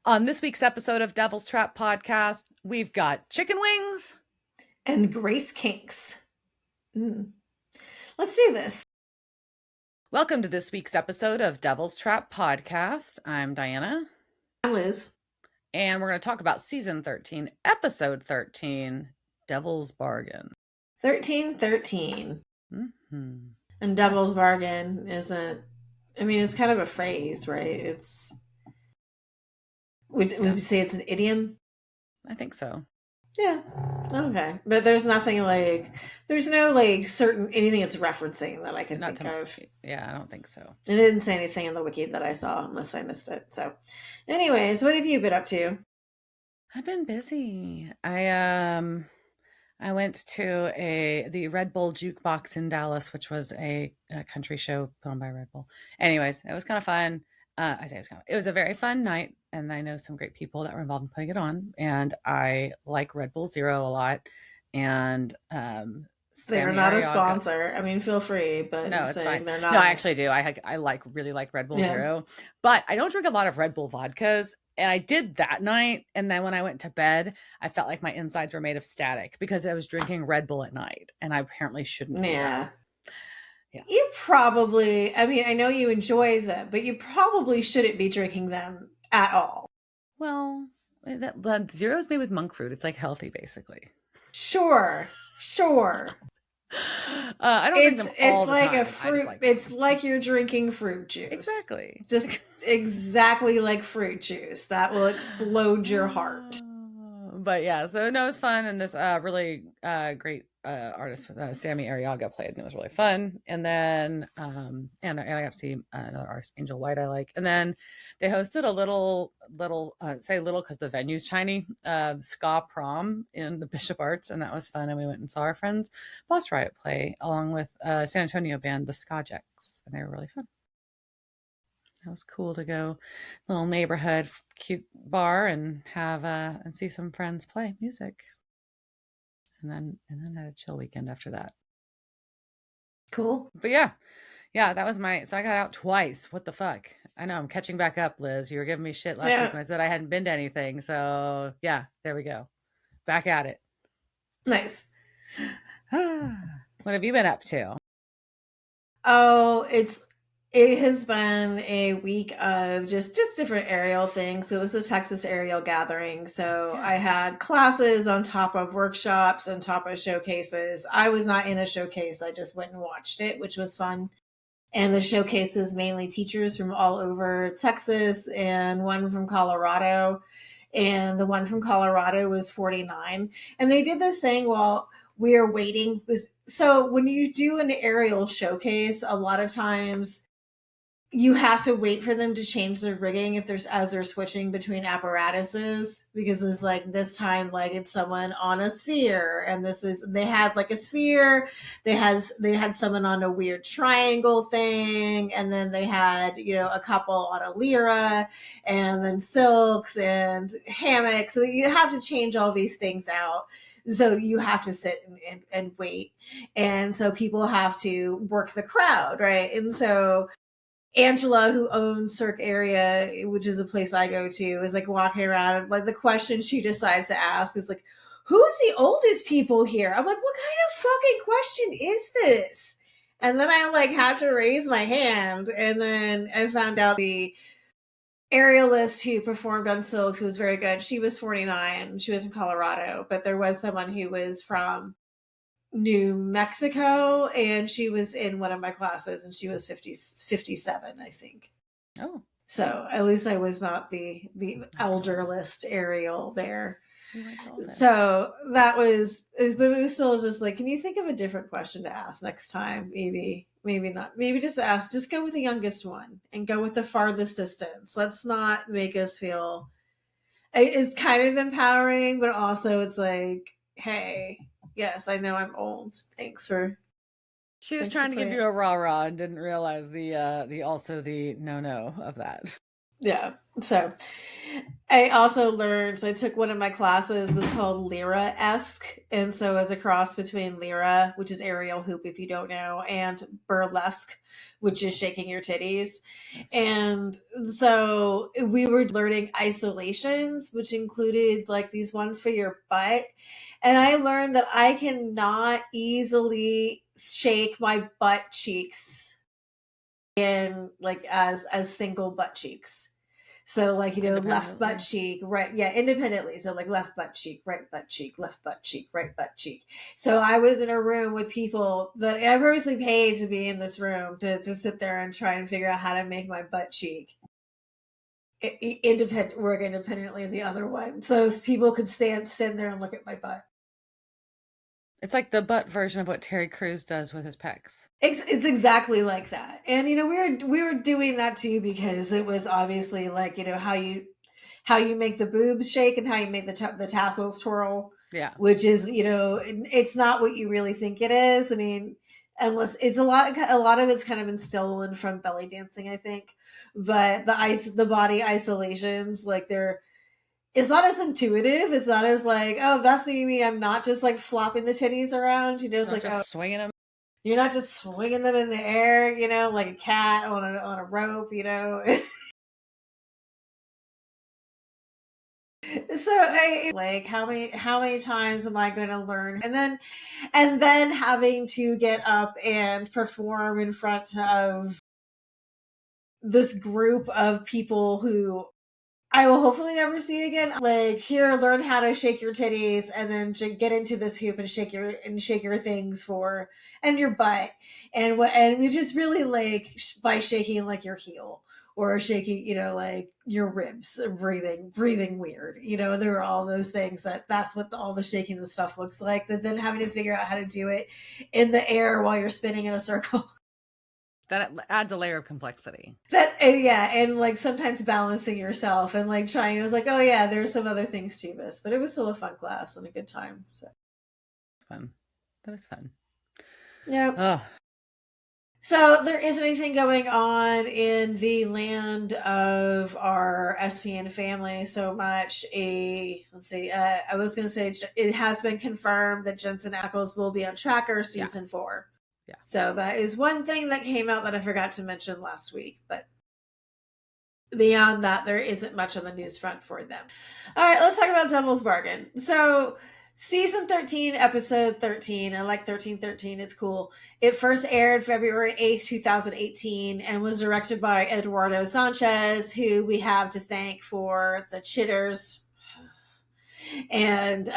On this week's episode of Devil's Trap Podcast, we've got chicken wings and Grace Kinks. Let's do this. Welcome to this week's episode of Devil's Trap Podcast. I'm Diana. I'm Liz. And we're going to talk about Season 13, Episode 13, Devil's Bargain. 1313. Mm-hmm. And Devil's Bargain isn't, it's kind of a phrase, right? Would you say it's an idiom? I think so. Yeah. Okay. But there's nothing there's no certain anything it's referencing that I can think of. Yeah, I don't think so. It didn't say anything in the wiki that I saw unless I missed it. So anyways, what have you been up to? I've been busy. I went to the Red Bull Jukebox in Dallas, which was a country show put on by Red Bull. Anyways, it was kind of fun. It was a very fun night, and I know some great people that were involved in putting it on. And I like Red Bull Zero a lot. And they're not a sponsor. Feel free, but no, it's fine. They're not. No, I actually do. I really like Red Bull Zero, but I don't drink a lot of Red Bull vodkas. And I did that night. And then when I went to bed, I felt like my insides were made of static because I was drinking Red Bull at night. And I apparently shouldn't do that. Yeah. You probably, I know you enjoy them, but you probably shouldn't be drinking them at all. Well, that Zero is made with monk fruit. It's like healthy, basically. Sure. I don't drink them all the time. It's like a fruit. It's like you're drinking fruit juice. Exactly. Just exactly like fruit juice. That will explode your heart. But yeah, so no, it was fun. And this really great artist, Sammy Arriaga, played, and it was really fun. And then, and I got to see another artist, Angel White, I like. And then they hosted a little, say little because the venue's tiny, ska prom in the Bishop Arts, and that was fun. And we went and saw our friends Boss Riot play along with San Antonio band, the Skajeks, and they were really fun. That was cool to go little neighborhood cute bar and have and see some friends play music. And then had a chill weekend after that. Cool. But yeah, that was so I got out twice. What the fuck? I know, I'm catching back up, Liz. You were giving me shit last week when I said I hadn't been to anything. So yeah, there we go. Back at it. Nice. What have you been up to? Oh, it has been a week of just different aerial things. It was the Texas Aerial Gathering. So I had classes on top of workshops, on top of showcases. I was not in a showcase. I just went and watched it, which was fun. And the showcase is mainly teachers from all over Texas and one from Colorado. And the one from Colorado was 49. And they did this thing while we are waiting. So when you do an aerial showcase, a lot of times you have to wait for them to change their rigging as they're switching between apparatuses, because it's like this time, it's someone on a sphere, and they had a sphere, they had someone on a weird triangle thing, and then they had a couple on a lyra, and then silks and hammocks. So you have to change all these things out. So you have to sit and wait, and so people have to work the crowd, right? And so Angela, who owns Cirque Area, which is a place I go to, is walking around, and the question she decides to ask is who's the oldest people here? I'm like, what kind of fucking question is this? And then I had to raise my hand, and then I found out the aerialist who performed on Silks, who was very good. She was 49. She was in Colorado, but there was someone who was from New Mexico, and she was in one of my classes, and she was 57, I think. Oh, so at least I was not the elder list aerial there. So that was, but it was still just can you think of a different question to ask next time? Maybe not. Maybe just go with the youngest one and go with the farthest distance. Let's not make us feel. It's kind of empowering, but also it's hey, yes, I know I'm old. Thanks for. She was trying to give you a rah-rah and didn't realize the no of that. Yeah. So I also learned, so I took one of my classes was called Lyra-esque. And so it was a cross between Lyra, which is aerial hoop if you don't know, and burlesque, which is shaking your titties. Yes. And so we were learning isolations, which included like these ones for your butt. And I learned that I cannot easily shake my butt cheeks in like as single butt cheeks. So like, left butt Independently. cheek, right, yeah, independently. So like left butt cheek, right butt cheek, left butt cheek, right butt cheek. So I was in a room with people that I purposely paid to be in this room to sit there and try and figure out how to make my butt cheek independent, work independently of the other one. So people could stand there and look at my butt. It's like the butt version of what Terry Crews does with his pecs. It's exactly like that. And we were doing that too because it was obviously like, how you make the boobs shake and how you make the tassels twirl, Yeah. which is, it's not what you really think it is. I mean, unless it's a lot of it's kind of been stolen from belly dancing, I think. But the body isolations, like it's not as intuitive. It's not as like, oh, that's what you mean. I'm not just like flopping the titties around. It's Not like, oh, just swinging them. you're not just swinging them in the air, like a cat on a rope, So I like how many times am I going to learn, and then having to get up and perform in front of this group of people who I will hopefully never see again. Like, here, learn how to shake your titties, and then get into this hoop and shake your things and your butt, and we just really like by shaking like your heel or shaking, like your ribs, breathing weird. There are all those things that's what all the shaking and stuff looks like. But then having to figure out how to do it in the air while you're spinning in a circle. That adds a layer of complexity. That yeah, and like sometimes balancing yourself and like trying. It was like, oh yeah, there's some other things to this, but it was still a fun class and a good time. So It's fun. That is fun. yeah. Oh, So there isn't anything going on in the land of our SPN family so much. Let's see. I was going to say it has been confirmed that Jensen Ackles will be on Tracker yeah. season 4. Yeah. So that is one thing that came out that I forgot to mention last week, but beyond that, there isn't much on the news front for them. All right, let's talk about Devil's Bargain. So, season 13, episode 13. I like 1313. It's cool. It first aired February 8th, 2018, and was directed by Eduardo Sanchez, who we have to thank for The Chitters and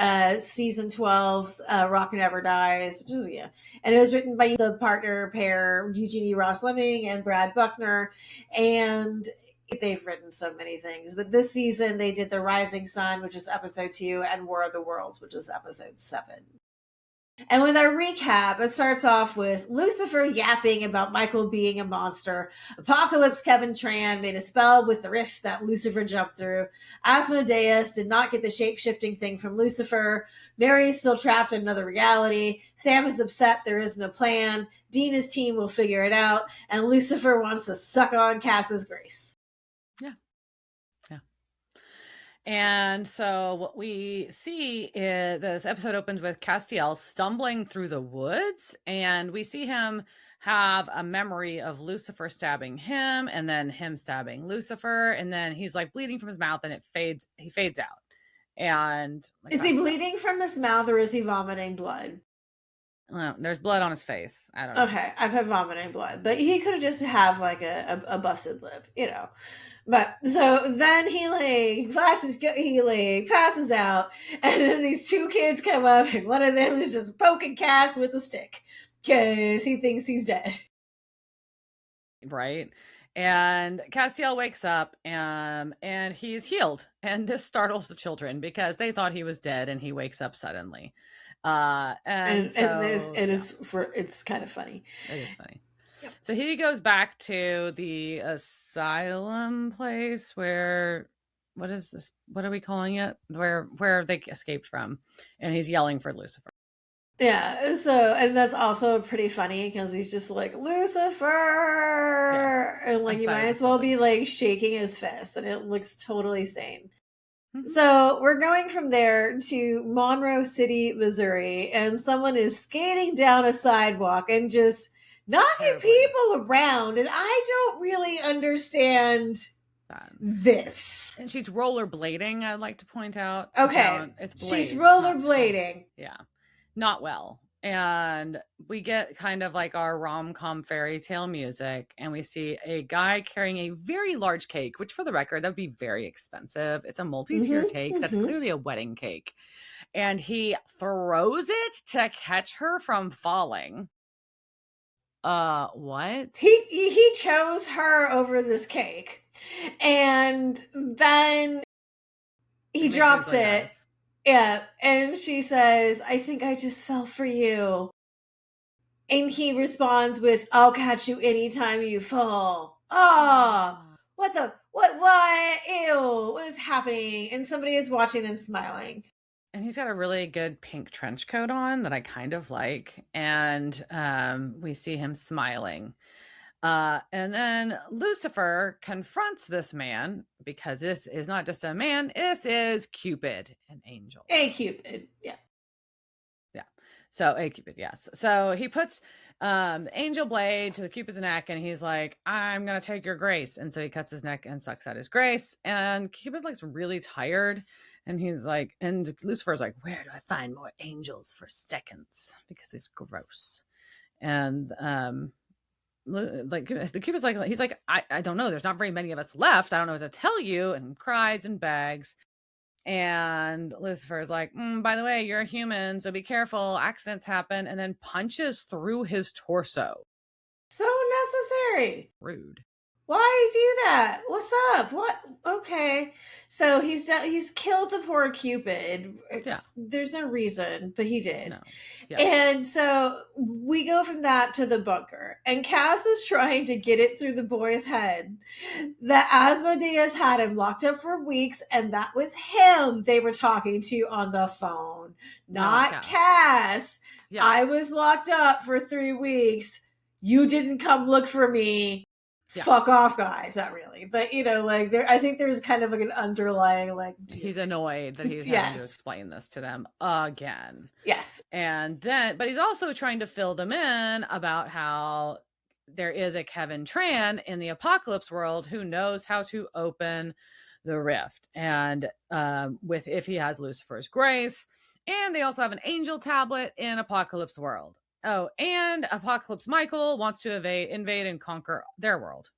season 12's Rock Never Dies, which was, yeah. And it was written by the partner pair, Eugenie Ross Lemming and Brad Buckner. And they've written so many things, but this season they did The Rising Sun, which was episode 2, and War of the Worlds, which was episode 7. And with our recap, it starts off with Lucifer yapping about Michael being a monster. Apocalypse Kevin Tran made a spell with the rift that Lucifer jumped through. Asmodeus did not get the shape-shifting thing from Lucifer. Mary is still trapped in another reality. Sam is upset there is no plan. Dina's team will figure it out. And Lucifer wants to suck on Cass's grace. Yeah. Yeah. And so what we see is this episode opens with Castiel stumbling through the woods, and we see him have a memory of Lucifer stabbing him and then him stabbing Lucifer, and then he's like bleeding from his mouth and he fades out. And like, is he bleeding from his mouth or is he vomiting blood? Well, there's blood on his face. I don't know. Okay, I've had vomiting blood, but he could have just have like a busted lip, But so then he passes out, and then these two kids come up, and one of them is just poking Cass with a stick because he thinks he's dead. Right. And Castiel wakes up and he's healed. And this startles the children because they thought he was dead and he wakes up suddenly. And It's kind of funny. It is funny. Yep. So he goes back to the asylum place where what is this? What are we calling it? Where they escaped from? And he's yelling for Lucifer. Yeah, so and that's also pretty funny because he's just like Yeah. Lucifer, and like you Outside might of this as well be building. like shaking his fist, and it looks totally sane. Mhm. So we're going from there to Monroe City, Missouri, and someone is skating down a sidewalk and just knocking Terribly people around, and I don't really understand bad. this. And she's rollerblading, I'd like to point out, Okay, down it's she's blades, not ska. rollerblading. Yeah. Not well. And we get kind of like our rom-com fairy tale music, and we see a guy carrying a very large cake, which for the record, that'd be very expensive. It's a multi-tier cake. That's Mm-hmm. clearly a wedding cake. And he throws it to catch her from falling. What? He chose her over this cake, and then They he make drops googly it. eyes. Yeah, and she says, "I think I just fell for you." And he responds with, "I'll catch you anytime you fall." Ah, Oh. what the what? Ew, what is happening? And somebody is watching them smiling. And he's got a really good pink trench coat on that I kind of like. And we see him smiling. And then Lucifer confronts this man because this is not just a man, this is Cupid, an angel. Hey, Cupid. Yeah. Yeah. So a Cupid, yes. So he puts angel blade to the Cupid's neck and he's like, I'm gonna take your grace. And so he cuts his neck and sucks out his grace. And Cupid looks really tired. And he's like, and Lucifer's like, where do I find more angels for seconds? Because it's gross. And like the Cupid's like, he's like, I don't know. There's not very many of us left. I don't know what to tell you. And cries and begs. And Lucifer's like, by the way, you're a human, so be careful. Accidents happen. And then punches through his torso. So necessary. Rude. Why do that? What's up? What? Okay. So he's killed the poor Cupid. Yeah. There's no reason, but he did. No. Yeah. And so we go from that to the bunker. And Cass is trying to get it through the boy's head that Asmodeus had him locked up for weeks, and that was him they were talking to on the phone, not Cass. Yeah. I was locked up for 3 weeks. You didn't come look for me. Yeah. Fuck off, guys. Not really, but you know, like there, I think there's kind of like an underlying like he's annoyed that he's having to explain this to them again. Yes. And then, but he's also trying to fill them in about how there is a Kevin Tran in the apocalypse world who knows how to open the rift, and with if he has Lucifer's grace. And they also have an angel tablet in apocalypse world. Oh, and Apocalypse Michael wants to invade and conquer their world.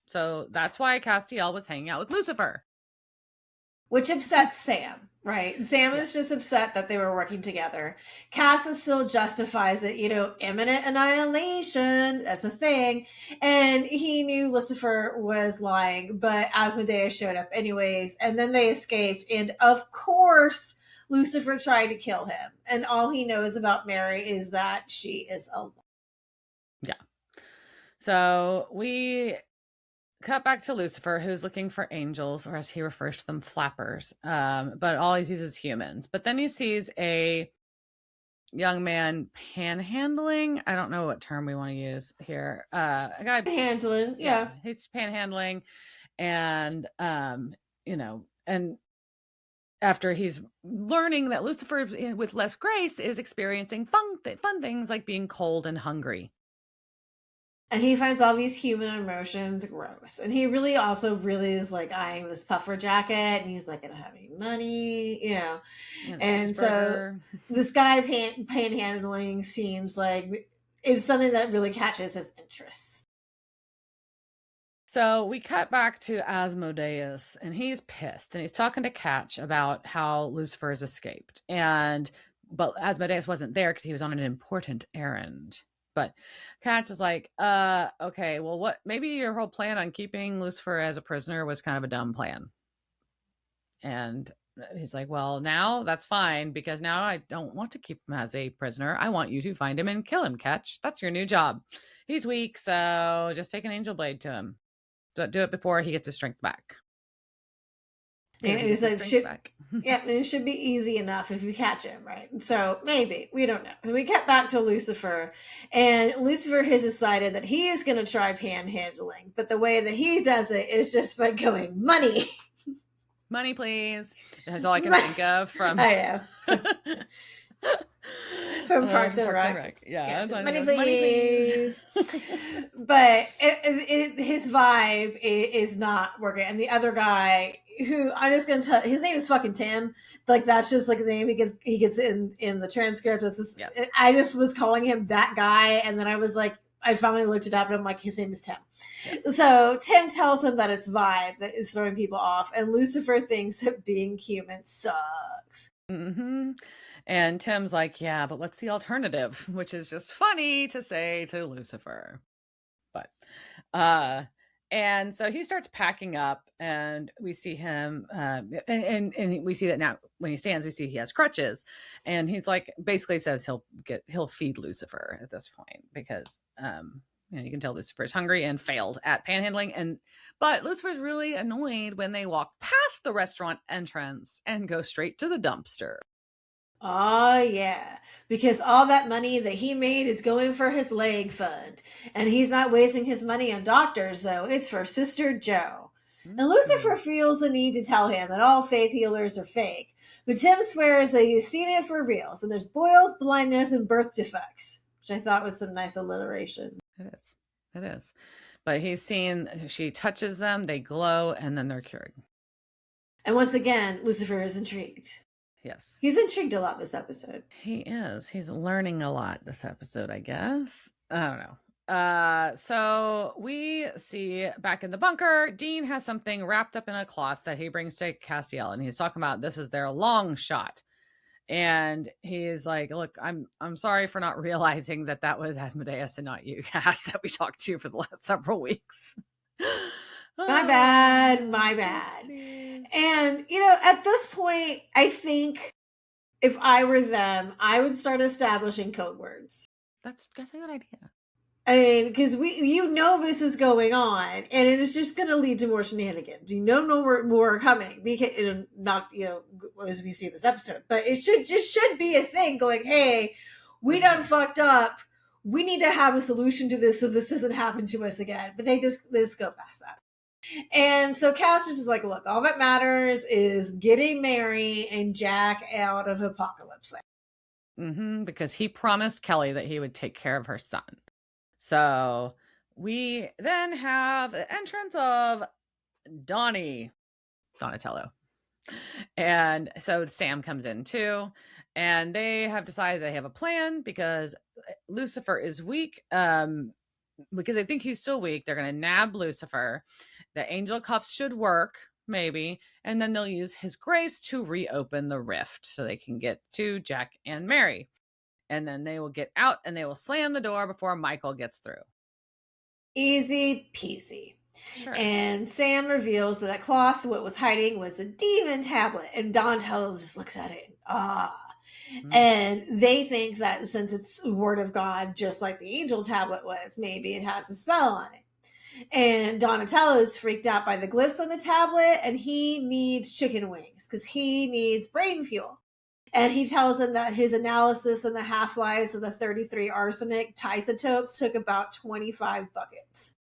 So that's why Castiel was hanging out with Lucifer. Which upsets Sam, right? Sam is just upset that they were working together. Cass still justifies it, you know, imminent annihilation, that's a thing. And he knew Lucifer was lying, but Asmodeus showed up anyways, and then they escaped. And of course, Lucifer tried to kill him. And all he knows about Mary is that she is alive. Yeah. So we cut back to Lucifer, who's looking for angels, or as he refers to them, flappers. But all he sees is humans. But then he sees a young man panhandling. I don't know what term we want to use here. A guy panhandling, yeah. He's panhandling, and you know, and after he's learning that Lucifer with less grace is experiencing fun things like being cold and hungry. And he finds all these human emotions gross. And he really also really is like eyeing this puffer jacket, and he's like, I don't have any money, you know. And so this guy panhandling seems like it's something that really catches his interest. So we cut back to Asmodeus, and he's pissed, and he's talking to Catch about how Lucifer has escaped. But Asmodeus wasn't there because he was on an important errand. But Catch is like, okay, well, maybe your whole plan on keeping Lucifer as a prisoner was kind of a dumb plan. And he's like, well, now that's fine, because now I don't want to keep him as a prisoner. I want you to find him and kill him, Catch. That's your new job. He's weak, so just take an angel blade to him. Do it before he gets his strength back. Either And he he gets his said, strength back. yeah, and it should be easy enough if you catch him, right? So maybe, we don't know. And we get back to Lucifer, and Lucifer has decided that he is going to try panhandling, but the way that he does it is just by going, money. Money, please. That's all I can think of from. I know. From Parks and Parks and Rec. Rec. Yeah, Yes, that's all I think money of. Money, please. But his vibe is not working. And the other guy, who I'm just gonna tell, his name is fucking Tim. Like that's just like the name he gets in the transcript. It's just, Yes. I just was calling him that guy, and then I was like, I finally looked it up, and I'm like, his name is Tim. Yes. So Tim tells him that it's vibe that is throwing people off, and Lucifer thinks that being human sucks. Mm-hmm. And Tim's like, yeah, but what's the alternative? Which is just funny to say to Lucifer. But, and so he starts packing up, and we see him, and we see that now when he stands, we see he has crutches, and he's like, basically says he'll feed Lucifer at this point because, you can tell Lucifer's hungry and failed at panhandling, but Lucifer's really annoyed when they walk past the restaurant entrance and go straight to the dumpster. Oh, yeah, because all that money that he made is going for his leg fund. And he's not wasting his money on doctors, though. It's for Sister Joe. Mm-hmm. And Lucifer feels the need to tell him that all faith healers are fake. But Tim swears that he's seen it for real. So there's boils, blindness, and birth defects, which I thought was some nice alliteration. It is. It is. But he's seen, she touches them, they glow, and then they're cured. And once again, Lucifer is intrigued. Yes. He's intrigued a lot this episode. He is. He's learning a lot this episode, I guess. I don't know. So we see back in the bunker, Dean has something wrapped up in a cloth that he brings to Castiel, and he's talking about this is their long shot. And he's like, look, I'm sorry for not realizing that was Asmodeus and not you, Cass, that we talked to for the last several weeks. My bad. And, at this point, I think if I were them, I would start establishing code words. That's a good idea. I mean, because this is going on, and it is just going to lead to more shenanigans. No more coming. Because not as we see this episode, but it should be a thing going. Hey, we done fucked up. We need to have a solution to this so this doesn't happen to us again. But they just go past that. And so Cass is just like, look, all that matters is getting Mary and Jack out of Apocalypse Land. Mm-hmm, because he promised Kelly that he would take care of her son. So we then have the entrance of Donatello. And so Sam comes in too. And they have decided they have a plan because Lucifer is weak. Because they think he's still weak. They're going to nab Lucifer. The angel cuffs should work, maybe. And then they'll use his grace to reopen the rift so they can get to Jack and Mary. And then they will get out and they will slam the door before Michael gets through. Easy peasy. Sure. And Sam reveals that cloth, what was hiding, was a demon tablet. And Donatello just looks at it. Mm-hmm. And they think that since it's word of God, just like the angel tablet was, maybe it has a spell on it. And Donatello is freaked out by the glyphs on the tablet, and he needs chicken wings because he needs brain fuel. And he tells him that his analysis on the half-lives of the 33 arsenic isotopes took about 25 buckets.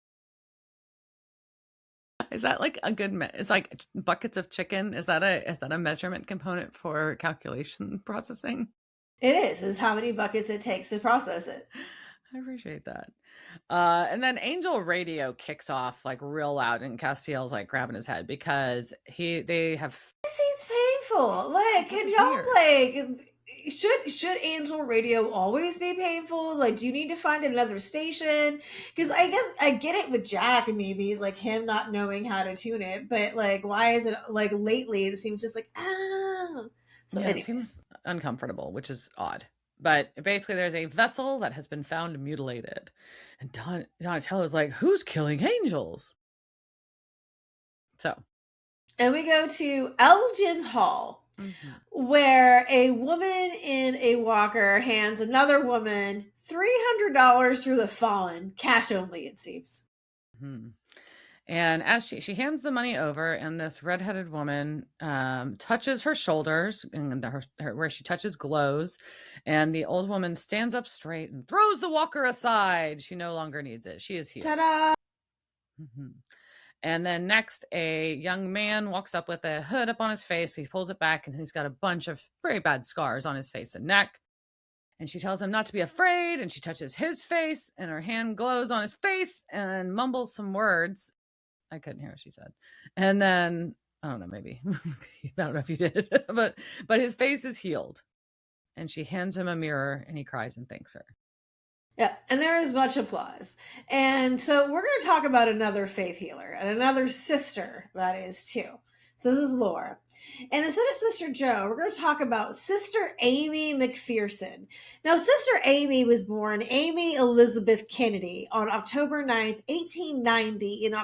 Is that like a good? It's like buckets of chicken. Is that a measurement component for calculation processing? It is how many buckets it takes to process it. I appreciate that. And then Angel Radio kicks off like real loud, and Castiel's like grabbing his head because they have. This seems painful. Like, can y'all like? Should Angel Radio always be painful? Like, do you need to find another station? Because I guess I get it with Jack and maybe like him not knowing how to tune it, but like, why is it like lately it seems just like So it seems uncomfortable, which is odd. But basically, there's a vessel that has been found mutilated, and Donatello is like, "Who's killing angels?" So, and we go to Elgin Hall. Mm-hmm. Where a woman in a walker hands another woman $300 for the fallen, cash only, it seems. Mm-hmm. And as she hands the money over, and this redheaded woman touches her shoulders, and where she touches glows, and the old woman stands up straight and throws the walker aside. She no longer needs it. She is healed. Ta-da! Mhm. And then next, a young man walks up with a hood up on his face. He pulls it back, and he's got a bunch of very bad scars on his face and neck. And she tells him not to be afraid, and she touches his face, and her hand glows on his face and mumbles some words. I couldn't hear what she said. And then, I don't know, maybe. I don't know if you did. but his face is healed. And she hands him a mirror, and he cries and thanks her. Yeah, and there is much applause. And so we're going to talk about another faith healer and another sister, that is, too. So this is Laura. And instead of Sister Joe, we're going to talk about Sister Amy McPherson. Now, Sister Amy was born Amy Elizabeth Kennedy on October 9th, 1890 in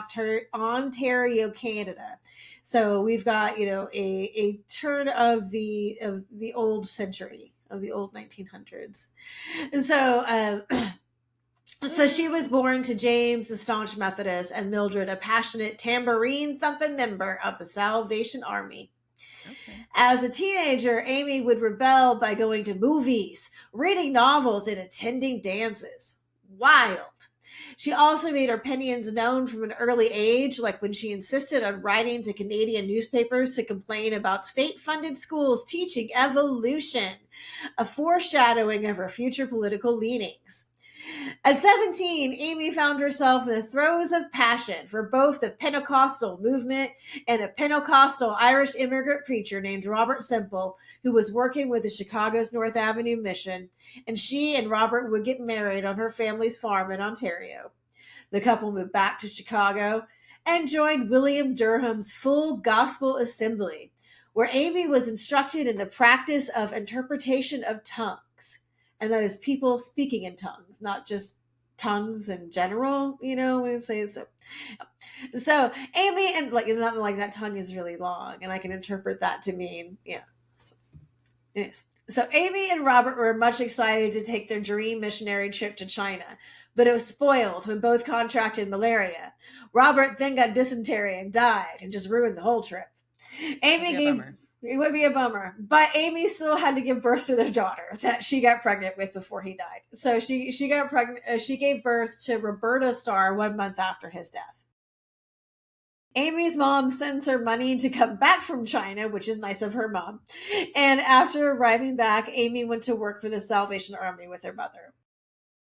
Ontario, Canada. So we've got, a turn of the old century, of the old 1900s. So, so she was born to James, the staunch Methodist, and Mildred, a passionate tambourine-thumping member of the Salvation Army. Okay. As a teenager, Amy would rebel by going to movies, reading novels, and attending dances. Wild. She also made her opinions known from an early age, like when she insisted on writing to Canadian newspapers to complain about state-funded schools teaching evolution, a foreshadowing of her future political leanings. At 17, Amy found herself in the throes of passion for both the Pentecostal movement and a Pentecostal Irish immigrant preacher named Robert Semple, who was working with the Chicago's North Avenue Mission, and she and Robert would get married on her family's farm in Ontario. The couple moved back to Chicago and joined William Durham's Full Gospel Assembly, where Amy was instructed in the practice of interpretation of tongues. And that is people speaking in tongues, not just tongues in general, when you say so. So Amy, and nothing like that tongue is really long, and I can interpret that to mean, So, anyways. So Amy and Robert were much excited to take their dream missionary trip to China, but it was spoiled when both contracted malaria. Robert then got dysentery and died, and just ruined the whole trip. It would be a bummer. But Amy still had to give birth to their daughter that she got pregnant with before he died. So she got pregnant. She gave birth to Roberta Starr 1 month after his death. Amy's mom sends her money to come back from China, which is nice of her mom. And after arriving back, Amy went to work for the Salvation Army with her mother.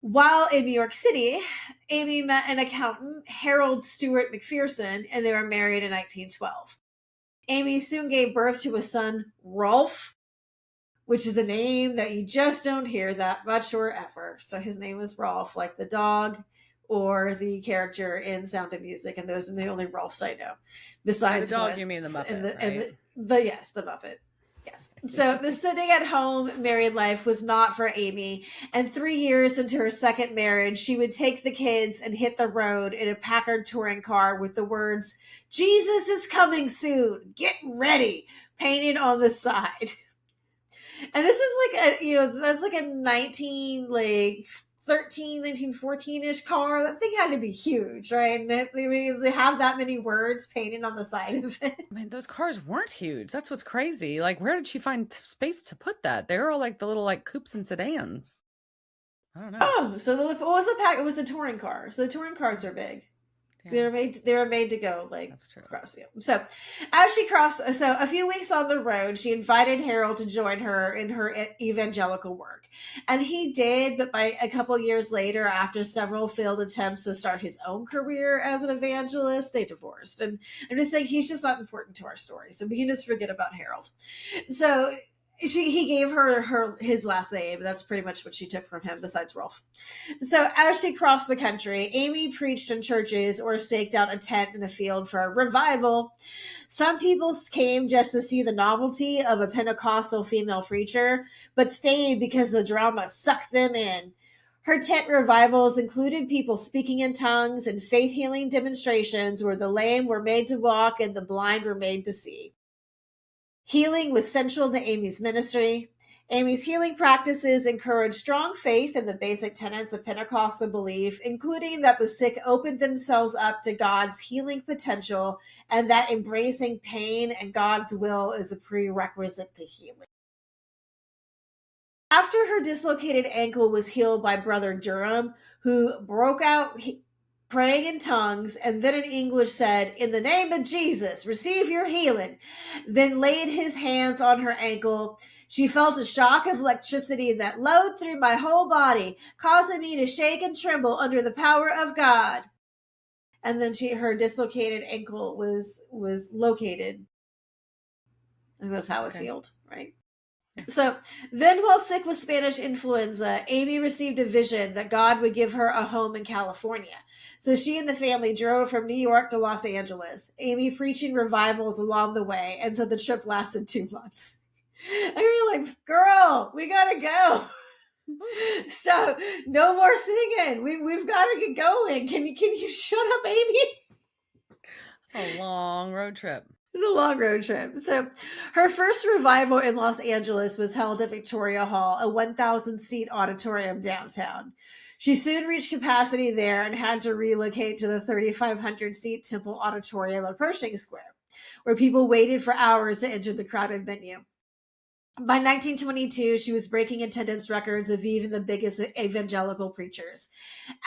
While in New York City, Amy met an accountant, Harold Stewart McPherson, and they were married in 1912. Amy soon gave birth to a son, Rolf, which is a name that you just don't hear that much or ever. So his name was Rolf, like the dog or the character in Sound of Music, and those are the only Rolfs I know. Besides the dog, you mean the Muppet, right? Yes, the Muppet. Yes. So the sitting at home married life was not for Amy. And 3 years into her second marriage, she would take the kids and hit the road in a Packard touring car with the words, "Jesus is coming soon. Get ready," painted on the side. And this is that's like a 1914-ish car. That thing had to be huge, right? And they have that many words painted on the side of it. I mean, those cars weren't huge. That's what's crazy. Like, where did she find space to put that? They were all like the little coupes and sedans. I don't know. Oh, so what was the pack? It was the touring car. So the touring cars are big. Yeah. They were made to go That's true. Across. Yeah. So as she crossed, so a few weeks on the road, she invited Harold to join her in her evangelical work, and he did. But by a couple years later, after several failed attempts to start his own career as an evangelist, they divorced. And I'm just saying he's just not important to our story, so we can just forget about Harold. So he gave her his last name. That's pretty much what she took from him, besides Rolf. So as she crossed the country, Amy preached in churches or staked out a tent in a field for a revival. Some people came just to see the novelty of a Pentecostal female preacher, but stayed because the drama sucked them in. Her tent revivals included people speaking in tongues and faith healing demonstrations where the lame were made to walk and the blind were made to see. Healing was central to Amy's ministry. Amy's healing practices encourage strong faith in the basic tenets of Pentecostal belief, including that the sick opened themselves up to God's healing potential and that embracing pain and God's will is a prerequisite to healing. After her dislocated ankle was healed by Brother Durham, who broke out praying in tongues and then in English said, "In the name of Jesus, receive your healing," then laid his hands on her ankle. She felt a shock of electricity that flowed through my whole body, causing me to shake and tremble under the power of God. And then her dislocated ankle was located, and that's how it was healed, right? So then, while sick with Spanish influenza, Amy received a vision that God would give her a home in California. So she and the family drove from New York to Los Angeles, Amy preaching revivals along the way. And so the trip lasted 2 months. And you're like, girl, we got to go. So no more singing. We've got to get going. Can you shut up, Amy? A long road trip. It's a long road trip. So her first revival in Los Angeles was held at Victoria Hall, a 1,000-seat auditorium downtown. She soon reached capacity there and had to relocate to the 3,500-seat Temple Auditorium on Pershing Square, where people waited for hours to enter the crowded venue. By 1922, she was breaking attendance records of even the biggest evangelical preachers.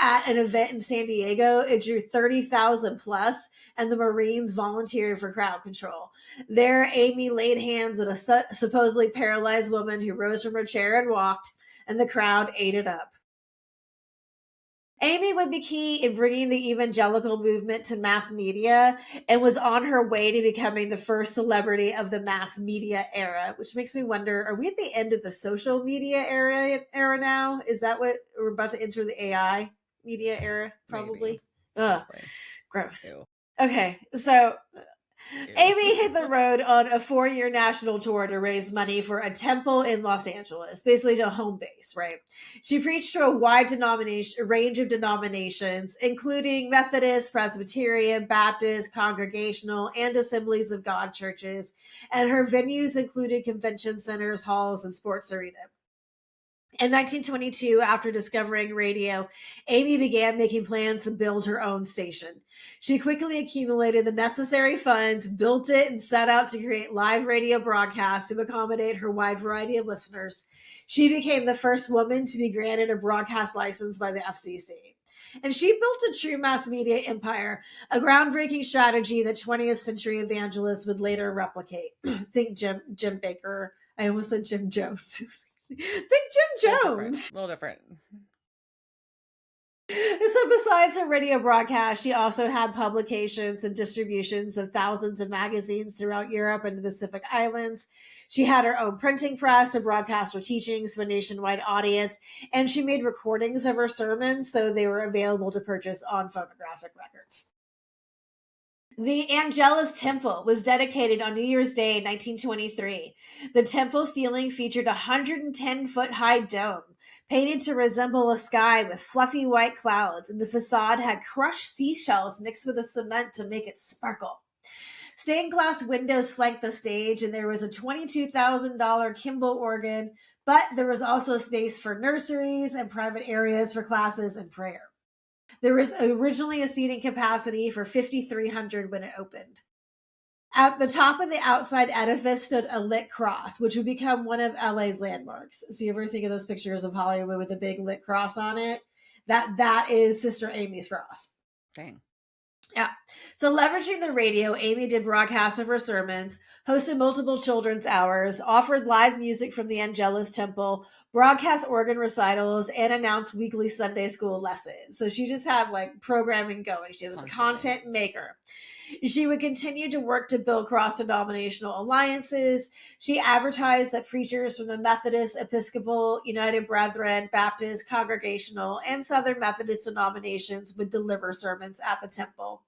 At an event in San Diego, it drew 30,000 plus, and the Marines volunteered for crowd control. There, Amy laid hands on a supposedly paralyzed woman who rose from her chair and walked, and the crowd ate it up. Amy would be key in bringing the evangelical movement to mass media and was on her way to becoming the first celebrity of the mass media era, which makes me wonder, are we at the end of the social media era now? Is that what we're about to enter, the AI media era? Probably. Maybe. Ugh, gross. Ew. Okay, so Amy hit the road on a 4-year national tour to raise money for a temple in Los Angeles, basically to home base, right? She preached to a wide range of denominations, including Methodist, Presbyterian, Baptist, Congregational, and Assemblies of God churches, and her venues included convention centers, halls, and sports arenas. In 1922, after discovering radio, Amy began making plans to build her own station. She quickly accumulated the necessary funds, built it, and set out to create live radio broadcasts to accommodate her wide variety of listeners. She became the first woman to be granted a broadcast license by the FCC. And she built a true mass media empire, a groundbreaking strategy that 20th century evangelists would later replicate. Think Jim Baker. I almost said Jim Jones. Think Jim Jones. A little different. So besides her radio broadcast, she also had publications and distributions of thousands of magazines throughout Europe and the Pacific Islands. She had her own printing press to broadcast her teachings to a nationwide audience, and she made recordings of her sermons so they were available to purchase on phonographic records. The Angelus Temple was dedicated on New Year's Day, 1923. The temple ceiling featured a 110-foot-high dome, painted to resemble a sky with fluffy white clouds, and the facade had crushed seashells mixed with a cement to make it sparkle. Stained glass windows flanked the stage, and there was a $22,000 Kimball organ, but there was also space for nurseries and private areas for classes and prayer. There was originally a seating capacity for 5,300 when it opened. At the top of the outside edifice stood a lit cross, which would become one of LA's landmarks. So you ever think of those pictures of Hollywood with a big lit cross on it? That is Sister Amy's cross. Dang. Yeah. So leveraging the radio, Amy did broadcasts of her sermons, hosted multiple children's hours, offered live music from the Angelus Temple, broadcast organ recitals, and announced weekly Sunday school lessons. So she just had like programming going. She was a content maker. She would continue to work to build cross-denominational alliances. She advertised that preachers from the Methodist, Episcopal, United Brethren, Baptist, Congregational, and Southern Methodist denominations would deliver sermons at the temple.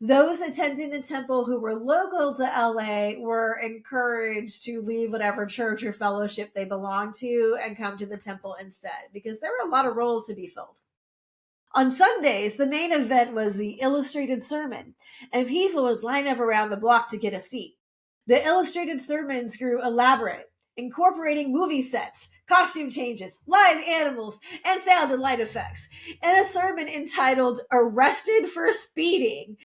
Those attending the temple who were local to LA were encouraged to leave whatever church or fellowship they belonged to and come to the temple instead, because there were a lot of roles to be filled. On Sundays, the main event was the illustrated sermon, and people would line up around the block to get a seat. The illustrated sermons grew elaborate, incorporating movie sets, costume changes, live animals, and sound and light effects. In a sermon entitled Arrested for Speeding,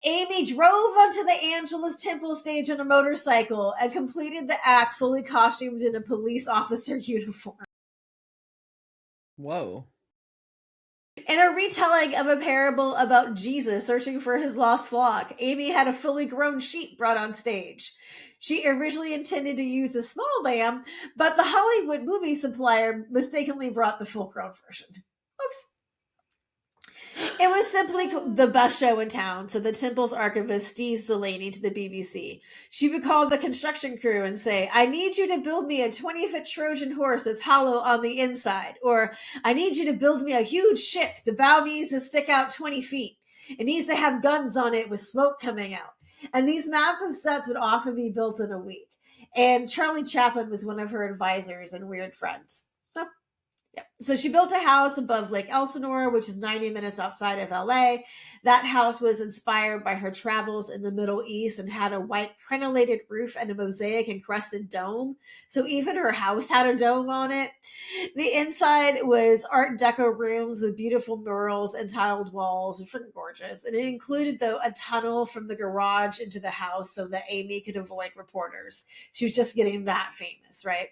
Amy drove onto the Angelus Temple stage on a motorcycle and completed the act fully costumed in a police officer uniform. Whoa. In a retelling of a parable about Jesus searching for his lost flock, Amy had a fully grown sheep brought on stage. She originally intended to use a small lamb, but the Hollywood movie supplier mistakenly brought the full-grown version. Oops. It was simply the best show in town, said the Temple's archivist Steve Zeleny to the BBC. She would call the construction crew and say, I need you to build me a 20-foot Trojan horse that's hollow on the inside. Or, I need you to build me a huge ship. The bow needs to stick out 20 feet. It needs to have guns on it with smoke coming out. And these massive sets would often be built in a week. And Charlie Chaplin was one of her advisors and weird friends. Yeah. So she built a house above Lake Elsinore, which is 90 minutes outside of LA. That house was inspired by her travels in the Middle East and had a white crenellated roof and a mosaic encrusted dome. So even her house had a dome on it. The inside was Art Deco rooms with beautiful murals and tiled walls. It's freaking gorgeous. And it included, though, a tunnel from the garage into the house so that Amy could avoid reporters. She was just getting that famous, right?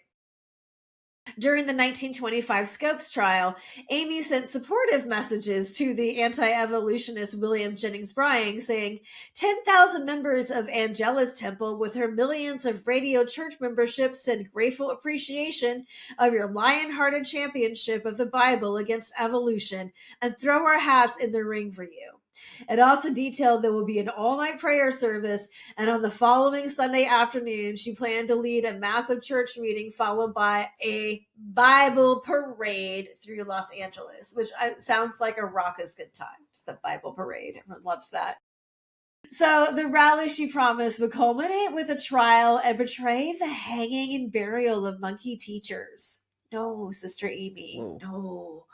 During the 1925 Scopes trial, Amy sent supportive messages to the anti-evolutionist William Jennings Bryan, saying 10,000 members of Angelus Temple with her millions of radio church memberships send grateful appreciation of your lion-hearted championship of the Bible against evolution and throw our hats in the ring for you. It also detailed there will be an all-night prayer service, and on the following Sunday afternoon, she planned to lead a massive church meeting followed by a Bible parade through Los Angeles, which sounds like a raucous good time. It's the Bible parade. Everyone loves that. So the rally, she promised, would culminate with a trial and portray the hanging and burial of monkey teachers. No, Sister Amy, Whoa. no.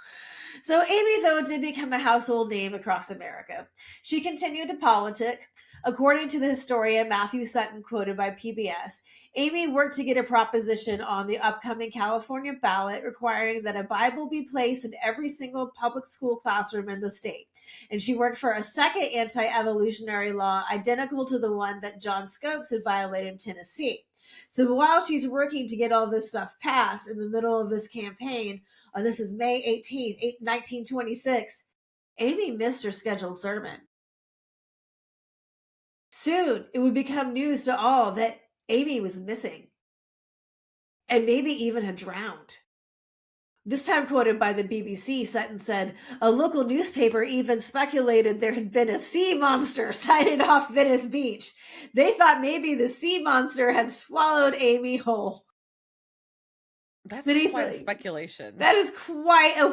So Amy, though, did become a household name across America. She continued to politic. According to the historian Matthew Sutton, quoted by PBS, Amy worked to get a proposition on the upcoming California ballot requiring that a Bible be placed in every single public school classroom in the state. And she worked for a second anti-evolutionary law identical to the one that John Scopes had violated in Tennessee. So while she's working to get all this stuff passed in the middle of this campaign, this is May 18th, 1926, Amy missed her scheduled sermon. Soon, it would become news to all that Amy was missing and maybe even had drowned. This time quoted by the BBC, Sutton said, a local newspaper even speculated there had been a sea monster sighted off Venice Beach. They thought maybe the sea monster had swallowed Amy whole. That's quite a speculation. That is quite a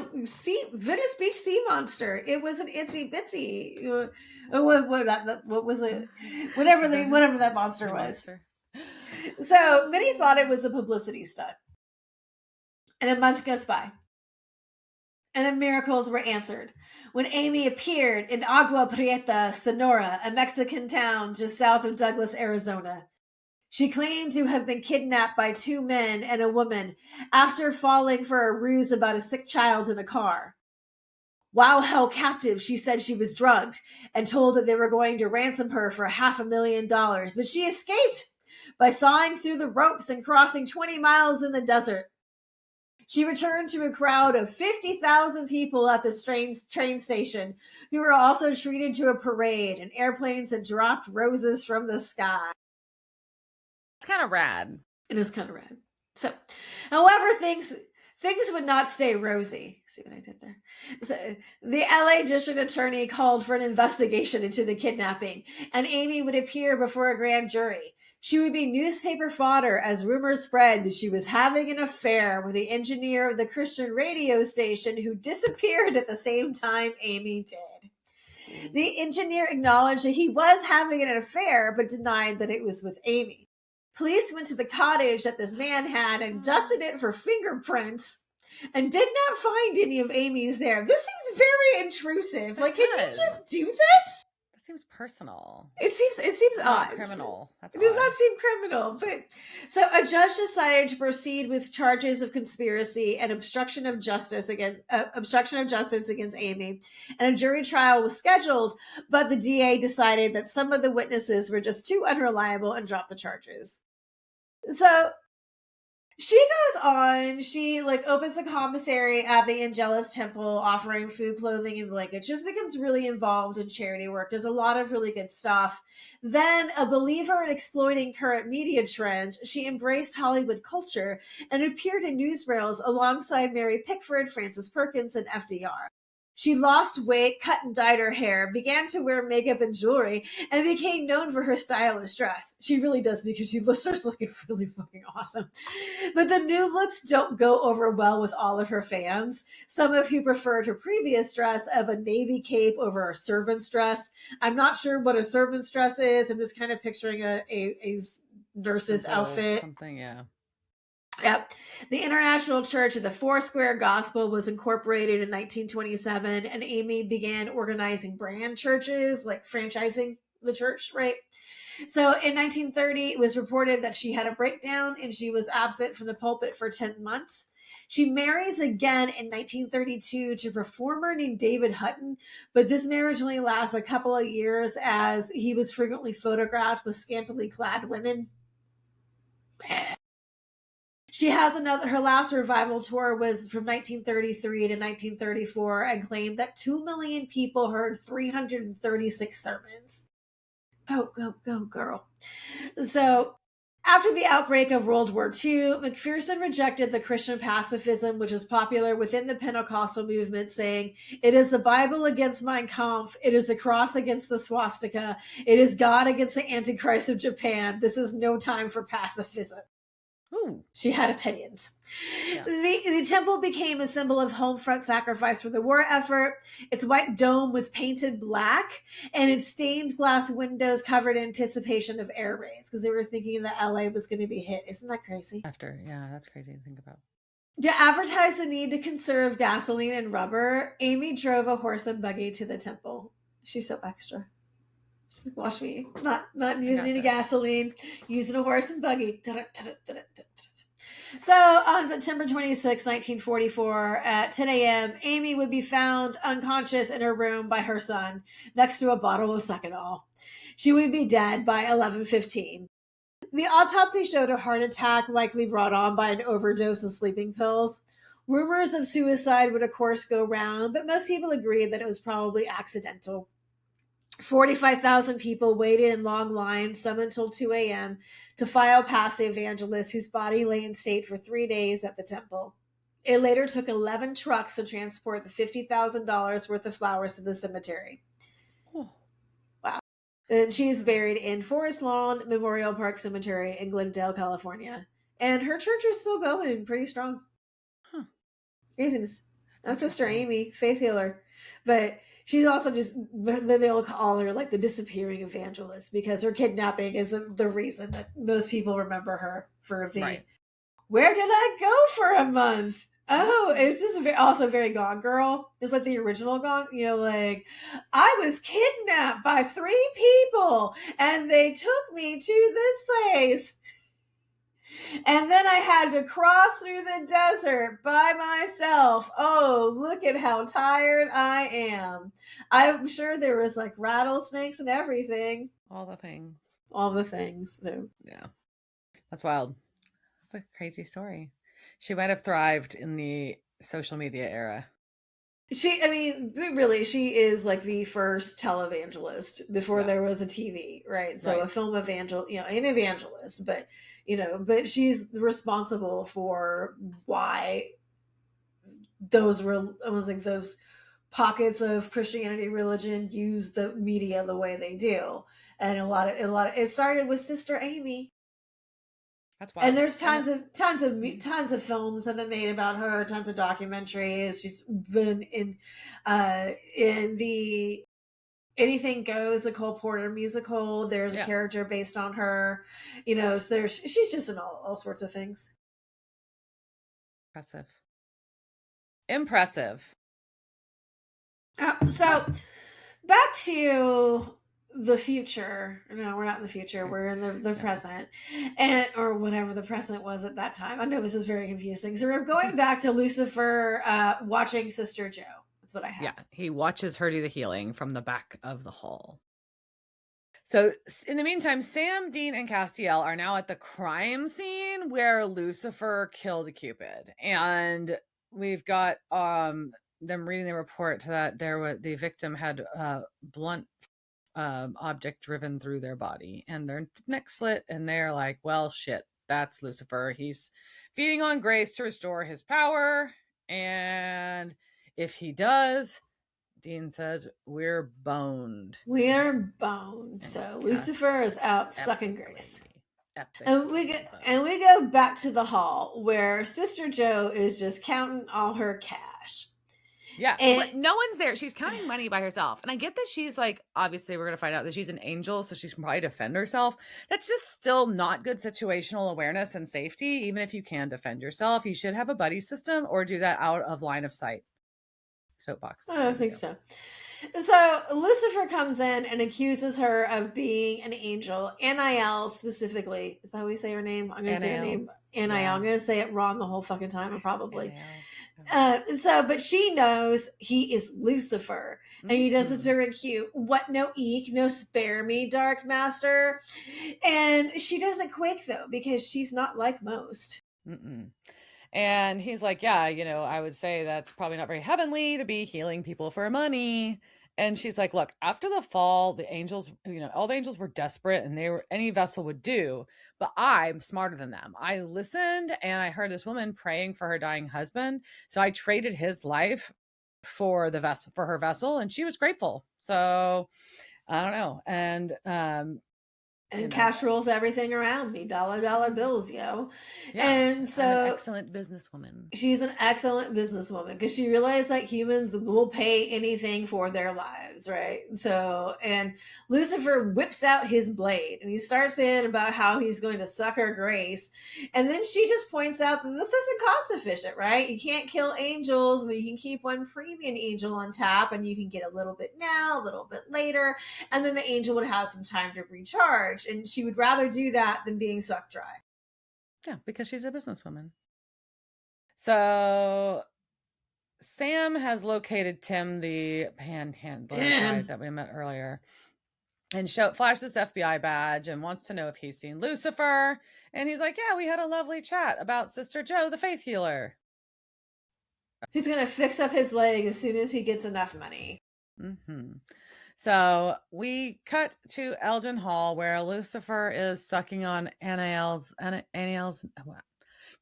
Venice Beach sea monster. It was an itsy bitsy. What was it? Whatever that monster was. So many thought it was a publicity stunt. And a month goes by. And the miracles were answered when Amy appeared in Agua Prieta, Sonora, a Mexican town just south of Douglas, Arizona. She claimed to have been kidnapped by two men and a woman after falling for a ruse about a sick child in a car. While held captive, she said she was drugged and told that they were going to ransom her for $500,000, but she escaped by sawing through the ropes and crossing 20 miles in the desert. She returned to a crowd of 50,000 people at the train station who were also treated to a parade, and airplanes had dropped roses from the sky. It's kind of rad. It is kind of rad. So, however, things would not stay rosy. See what I did there? So, the LA District Attorney called for an investigation into the kidnapping, and Amy would appear before a grand jury. She would be newspaper fodder as rumors spread that she was having an affair with the engineer of the Christian radio station who disappeared at the same time Amy did. The engineer acknowledged that he was having an affair, but denied that it was with Amy. Police went to the cottage that this man had and dusted it for fingerprints and did not find any of Amy's there. This seems very intrusive. Like, can you just do this? seems personal. It seems Not odd. criminal. That's It does odd. not seem criminal, but so a judge decided to proceed with charges of conspiracy and obstruction of justice against Amy, and a jury trial was scheduled. But the DA decided that some of the witnesses were just too unreliable and dropped the charges. So she goes on, she like opens a commissary at the Angelus Temple, offering food, clothing, and blankets. Just becomes really involved in charity work. Does a lot of really good stuff. Then, a believer in exploiting current media trends, she embraced Hollywood culture and appeared in newsreels alongside Mary Pickford, Frances Perkins, and FDR. She lost weight, cut and dyed her hair, began to wear makeup and jewelry, and became known for her stylish dress. She really does, because she starts looking really fucking awesome. But the new looks don't go over well with all of her fans, some of who preferred her previous dress of a navy cape over a servant's dress. I'm not sure what a servant's dress is. I'm just kind of picturing a nurse's Simple outfit. something, yeah. Yep. The International Church of the Foursquare Gospel was incorporated in 1927, and Amy began organizing brand churches, like franchising the church, right? So in 1930, it was reported that she had a breakdown and she was absent from the pulpit for 10 months. She marries again in 1932 to a performer named David Hutton, but this marriage only lasts a couple of years as he was frequently photographed with scantily clad women. She has her last revival tour was from 1933 to 1934 and claimed that 2 million people heard 336 sermons. Go, go, go, girl. So, after the outbreak of World War II, McPherson rejected the Christian pacifism, which was popular within the Pentecostal movement, saying, "It is the Bible against Mein Kampf. It is the cross against the swastika. It is God against the Antichrist of Japan. This is no time for pacifism." Ooh. She had opinions. Yeah. The temple became a symbol of home front sacrifice for the war effort. Its white dome was painted black, and its stained glass windows covered in anticipation of air raids, because they were thinking that LA was going to be hit. Isn't that crazy? Yeah, that's crazy to think about. To advertise the need to conserve gasoline and rubber, Amy drove a horse and buggy to the temple. She's so extra. She's like, watch me. Not using any gasoline, using a horse and buggy. So on September 26, 1944, at 10 a.m., Amy would be found unconscious in her room by her son, next to a bottle of Succanol. She would be dead by 11:15. The autopsy showed a heart attack likely brought on by an overdose of sleeping pills. Rumors of suicide would, of course, go round, but most people agreed that it was probably accidental. 45,000 people waited in long lines, some until 2 a.m., to file past the evangelist, whose body lay in state for 3 days at the temple. It later took 11 trucks to transport the $50,000 worth of flowers to the cemetery. Oh. Wow. And she's buried in Forest Lawn Memorial Park Cemetery in Glendale, California. And her church is still going pretty strong. Huh. Craziness. That's Sister Amy, faith healer. But she's also just, they'll call her like the disappearing evangelist, because her kidnapping is the reason that most people remember her for being, right. Where did I go for a month? Oh, it's just also very Gone Girl. It's like the original Gone, like, I was kidnapped by 3 people and they took me to this place. And then I had to cross through the desert by myself. Oh, look at how tired I am. I'm sure there was like rattlesnakes and everything. All the things. All the things. So. Yeah. That's wild. That's a crazy story. She might have thrived in the social media era. She is like the first televangelist before there was a TV, right? So a film an evangelist, but she's responsible for why those pockets of Christianity religion use the media the way they do. And a lot of it started with Sister Amy. That's wild. And there's tons of films that have been made about her, tons of documentaries. She's been in the Anything Goes, the Cole Porter musical. There's a character based on her. So she's just in all sorts of things. Impressive. So back to the future. No, we're not in the future. We're in the present, and or whatever the present was at that time. I know this is very confusing. So we're going back to Lucifer watching Sister Joe. That's what I have. Yeah, he watches her do the healing from the back of the hall. So in the meantime, Sam, Dean, and Castiel are now at the crime scene where Lucifer killed Cupid, and we've got them reading the report that the victim had blunt object driven through their body and their neck slit, and they're like, well, shit, that's Lucifer. He's feeding on grace to restore his power, and if he does, Dean says, we're boned. We are boned. So Lucifer is out sucking grace. And we go back to the hall where Sister Joe is just counting all her cash. Yeah, and no one's there. She's counting money by herself. And I get that she's like, obviously, we're going to find out that she's an angel, so she can probably defend herself. That's just still not good situational awareness and safety. Even if you can defend yourself, you should have a buddy system or do that out of line of sight. Soapbox. I don't think so. So Lucifer comes in and accuses her of being an angel. Anael specifically. Is that how we say her name? I'm going to say her name. Anael. Yeah. I'm going to say it wrong the whole fucking time, probably. But she knows he is Lucifer. And he does this very cute, what no eek, no spare me, Dark Master. And she doesn't quake, though, because she's not like most. And he's like, yeah, I would say that's probably not very heavenly to be healing people for money. And she's like, look, after the fall, the angels, all the angels were desperate and any vessel would do. But I'm smarter than them. I listened and I heard this woman praying for her dying husband. So I traded his life for her vessel, and she was grateful. So I don't know. And cash rules everything around me. $dollar bills, yo. Yeah, and so I'm an excellent businesswoman. She's an excellent businesswoman because she realized that humans will pay anything for their lives, right? So, and Lucifer whips out his blade and he starts in about how he's going to suck her grace. And then she just points out that this isn't cost efficient, right? You can't kill angels, but you can keep one premium angel on tap and you can get a little bit now, a little bit later. And then the angel would have some time to recharge. And she would rather do that than being sucked dry. Yeah, because she's a businesswoman. So Sam has located Tim, the panhandler guy that we met earlier, and flashed this FBI badge and wants to know if he's seen Lucifer. And he's like, yeah, we had a lovely chat about Sister Joe, the faith healer. Who's going to fix up his leg as soon as he gets enough money. So we cut to Elgin Hall where Lucifer is sucking on Anael's. Can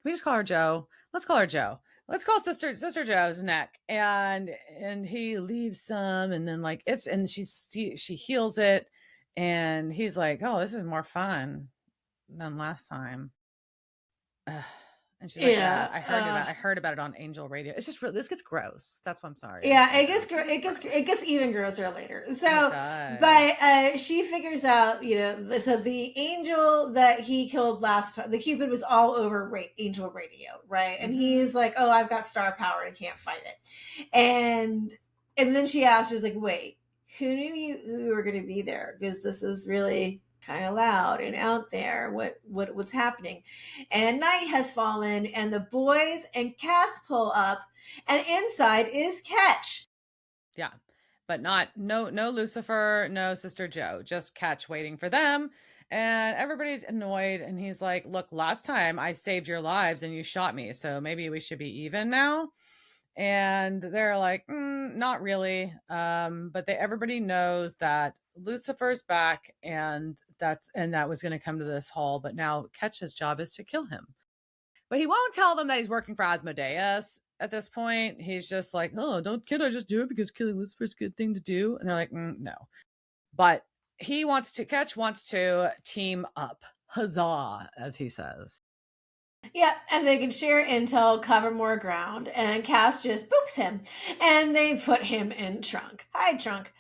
we just call her Joe? Let's call her Joe. Let's call Sister Joe's neck. And he leaves some, and then she heals it, and he's like, oh, this is more fun than last time. And she's like, yeah, I heard about it on Angel Radio. It's just this gets gross. That's what I'm sorry. Yeah, it gets even grosser later. So, but she figures out, so the angel that he killed last time, the Cupid was all over Angel Radio, right? And he's like, oh, I've got star power, I can't fight it. And then she asks, she's like, wait, who knew you were going to be there? Because this is really kind of loud and out there. What's happening? And night has fallen, and the boys and Cass pull up, and inside is Ketch. Yeah, but no Lucifer, no Sister Joe, just Ketch waiting for them. And everybody's annoyed, and he's like, look, last time I saved your lives and you shot me, so maybe we should be even now. And they're like, not really. But everybody knows that Lucifer's back, and that was going to come to this hall. But now Ketch's job is to kill him. But he won't tell them that he's working for Asmodeus at this point. He's just like, oh, can't I just do it because killing Lucifer's a good thing to do? And they're like, no. But Ketch wants to team up. Huzzah, as he says. Yeah, and they can share intel, cover more ground, and Cass just boops him, and they put him in trunk. Hi, trunk,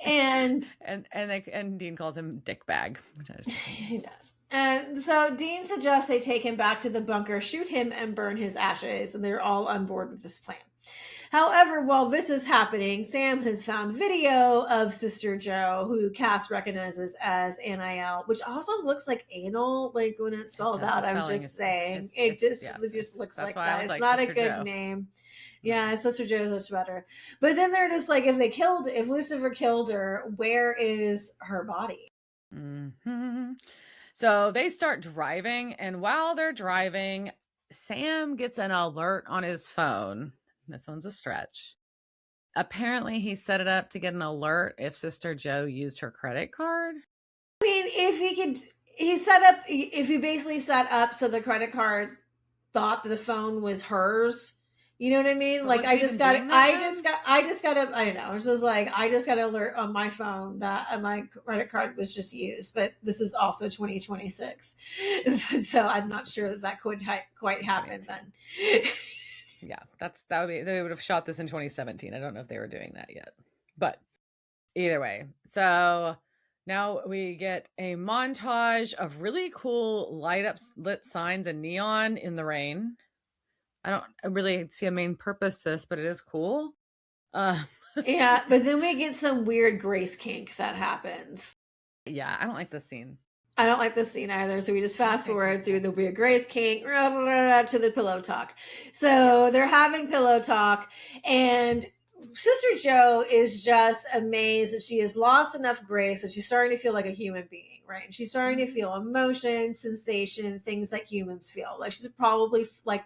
and and Dean calls him dick bag. He does, and so Dean suggests they take him back to the bunker, shoot him, and burn his ashes, and they're all on board with this plan. However, while this is happening, Sam has found video of Sister Joe, who Cass recognizes as Aniel, which also looks like anal, like when it's It spelled does. The out. I'm spelling just is saying, it yes. just It's looks that's like why I that. was It's like not a Sister good Joe. name. No. Yeah, Sister Joe is much better. But then they're just like, if Lucifer killed her, where is her body? Mm-hmm. So they start driving, and while they're driving, Sam gets an alert on his phone. This one's a stretch. Apparently, he set it up to get an alert if Sister Joe used her credit card. I mean, if he could, he set up, if he basically set up so the credit card thought that the phone was hers. You know what I mean? But Like was it even doing that, Jen? I just got a, I don't know. It's just like, I just got an alert on my phone that my credit card was just used, but this is also 2026. So I'm not sure that that could quite happen then. Yeah, that would be, they would have shot this in 2017. I don't know if they were doing that yet, but either way. So now we get a montage of really cool lit signs and neon in the rain. I don't really see a main purpose to this, but it is cool. Yeah, but then we get some weird grace kink that happens. Yeah, I don't like this scene. I don't like this scene either. So we just fast Okay, forward through the weird grace kink to the pillow talk. So they're having pillow talk, and Sister Joe is just amazed that she has lost enough grace that she's starting to feel like a human being, right? And she's starting to feel emotion, sensation, things that humans feel. Like she's probably like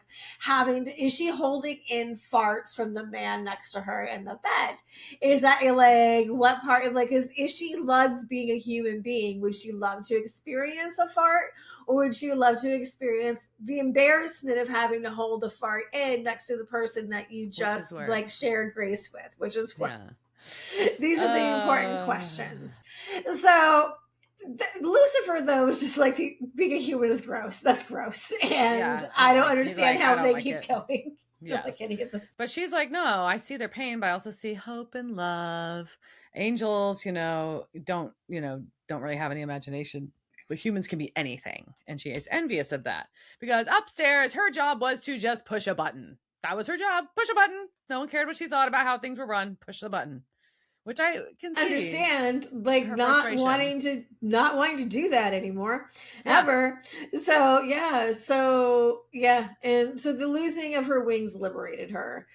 is she holding in farts from the man next to her in the bed? Is that like what part? Like is she loves being a human being? Would she love to experience a fart, or would she love to experience the embarrassment of having to hold a fart in next to the person that you just like shared grace with? Which is what. Yeah. These are the important questions. So Lucifer, though, is just like being a human is gross. That's gross, and I don't understand how they keep going. Yes. Like any of this. But she's like, no, I see their pain, but I also see hope and love. Angels, don't really have any imagination, but humans can be anything. And she is envious of that because upstairs, her job was to just push a button. That was her job. Push a button. No one cared what she thought about how things were run. Push the button. Which I can understand, like not wanting to do that anymore, ever. So yeah, and so the losing of her wings liberated her.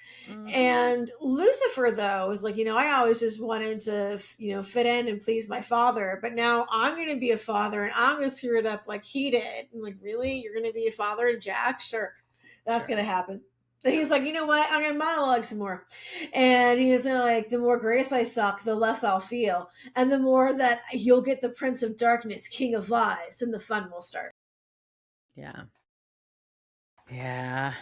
And Lucifer, though, is like, I always just wanted to, fit in and please my father, but now I'm going to be a father and I'm going to screw it up like he did. I'm like, really? You're going to be a father to Jack? Sure, that's going to happen. And he's like, you know what? I'm going to monologue some more. And he's like, the more grace I suck, the less I'll feel. And the more that you'll get the Prince of Darkness, King of Lies, and the fun will start. Yeah. Yeah.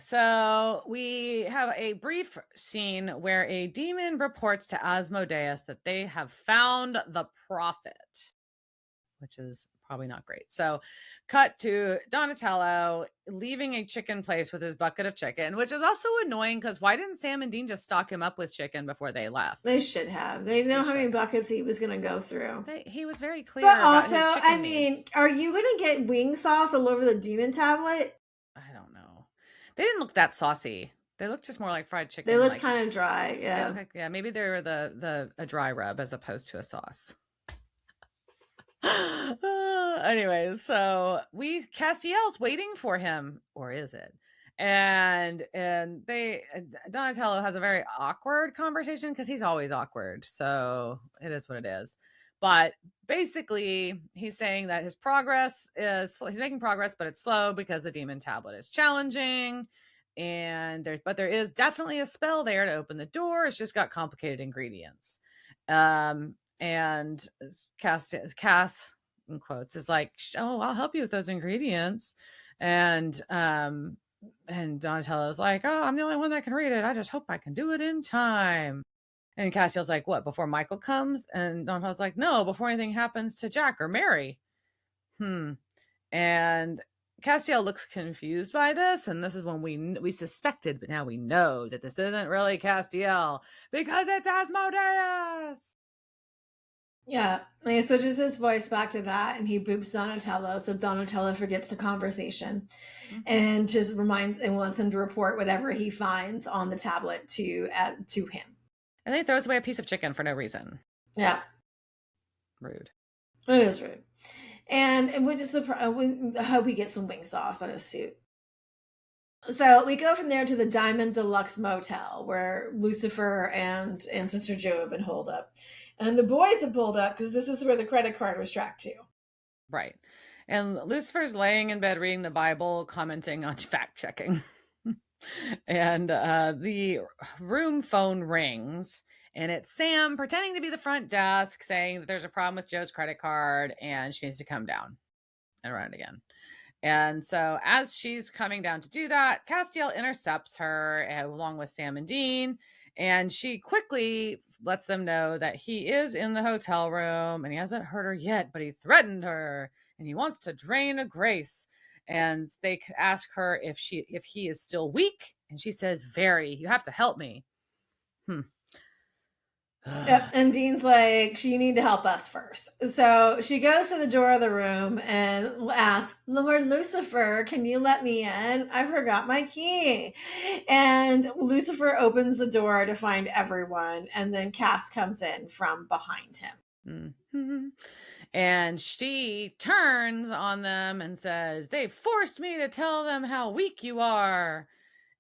So we have a brief scene where a demon reports to Asmodeus that they have found the prophet, which is probably not great. So cut to Donatello leaving a chicken place with his bucket of chicken, which is also annoying because why didn't Sam and Dean just stock him up with chicken before they left? They should have. They know how many buckets he was going to go through. He was very clear. But also, I mean, are you going to get wing sauce all over the demon tablet? I don't know. They didn't look that saucy. They look just more like fried chicken. They look kind of dry. Yeah. Maybe they were a dry rub as opposed to a sauce. Anyways, so Castiel's waiting for him, or is it? And Donatello has a very awkward conversation because he's always awkward. So it is what it is. But basically, he's saying that he's making progress, but it's slow because the demon tablet is challenging. And there is definitely a spell there to open the door. It's just got complicated ingredients. And Cass in quotes is like, oh, I'll help you with those ingredients. And Donatello's like, oh, I'm the only one that can read it. I just hope I can do it in time. And Castiel's like, what, before Michael comes? And Donatello's like, no, before anything happens to Jack or Mary. And Castiel looks confused by this, and this is when we suspected, but now we know that this isn't really Castiel because it's Asmodeus. Yeah. And he switches his voice back to that and he boops Donatello. So Donatello forgets the conversation Hmm. and just reminds and wants him to report whatever he finds on the tablet to him. And then he throws away a piece of chicken for no reason. Yeah. Rude. It is rude. And we just hope he gets some wing sauce on his suit. So we go from there to the Diamond Deluxe Motel where Lucifer and Sister Joe have been holed up. And the boys have pulled up because this is where the credit card was tracked to. Right. And Lucifer's laying in bed reading the Bible, commenting on fact checking. And the room phone rings, and it's Sam pretending to be the front desk saying that there's a problem with Joe's credit card and she needs to come down and run it again. And so, as she's coming down to do that, Castiel intercepts her along with Sam and Dean. And she quickly lets them know that he is in the hotel room and he hasn't hurt her yet, but he threatened her and he wants to drain a Grace. And they ask her if he is still weak. And she says, very, you have to help me. Yep. And Dean's like, you need to help us first. So she goes to the door of the room and asks, Lord Lucifer, can you let me in? I forgot my key. And Lucifer opens the door to find everyone. And then Cass comes in from behind him. Mm-hmm. And she turns on them and says, they forced me to tell them how weak you are.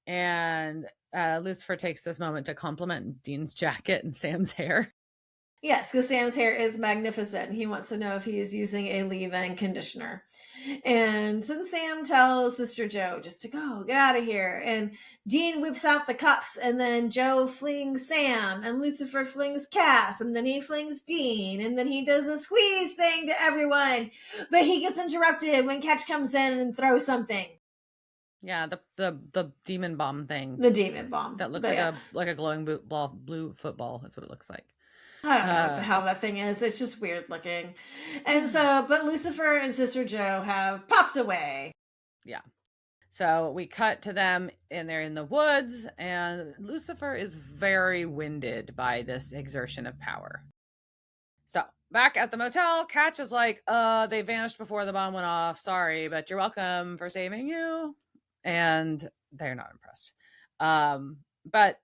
And Lucifer takes this moment to compliment Dean's jacket and Sam's hair. Yes, because Sam's hair is magnificent. He wants to know if he is using a leave-in conditioner. And since Sam tells Sister Joe just to go, get out of here, and Dean whips out the cuffs, and then Joe flings Sam, and Lucifer flings Cass, and then he flings Dean, and then he does a squeeze thing to everyone. But he gets interrupted when Catch comes in and throws something. Yeah, the demon bomb thing. The demon bomb. That looks like a glowing blue football. That's what it looks like. I don't know what the hell that thing is. It's just weird looking. And so, but Lucifer and Sister Joe have popped away. Yeah. So we cut to them and they're in the woods, and Lucifer is very winded by this exertion of power. So back at the motel, Catch is like, they vanished before the bomb went off. Sorry, but you're welcome for saving you. And they're not impressed. But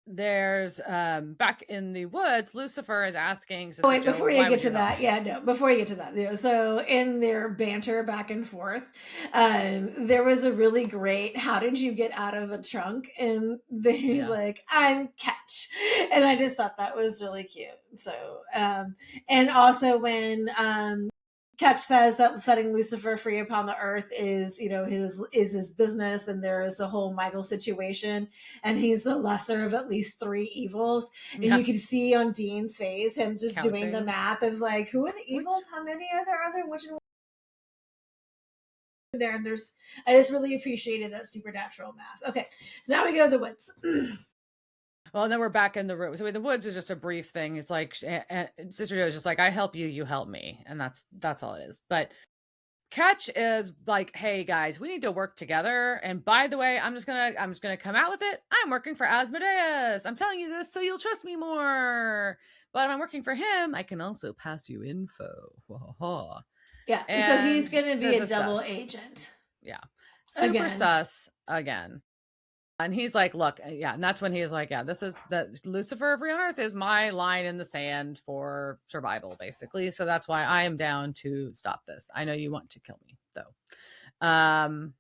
there's back in the woods, Lucifer is asking Sister wait, Joe, before you get to that, before you get to that, so in their banter back and forth, there was a really great how did you get out of the trunk, and he's like, I'm Catch, and I just thought that was really cute. So and also when Catch says that setting Lucifer free upon the earth is, his business, and there is a whole Michael situation, and he's the lesser of at least three evils. And you can see on Dean's face him just doing the math of like, who are the evils? How many are there? Which there? And I just really appreciated that supernatural math. Okay, so now we go to the woods. Well, then we're back in the room. So the woods is just a brief thing. It's like Sister Joe is just like, I help you, you help me, and that's all it is. But Catch is like, hey guys, we need to work together. And by the way, I'm just gonna come out with it. I'm working for Asmodeus. I'm telling you this so you'll trust me more. But if I'm working for him, I can also pass you info. Yeah, and so he's gonna be a double agent. Yeah, super sus again. And he's like, look, and that's when he's like, this is the Lucifer Free on Earth is my line in the sand for survival, basically. So that's why I am down to stop this. I know you want to kill me, though. But I'm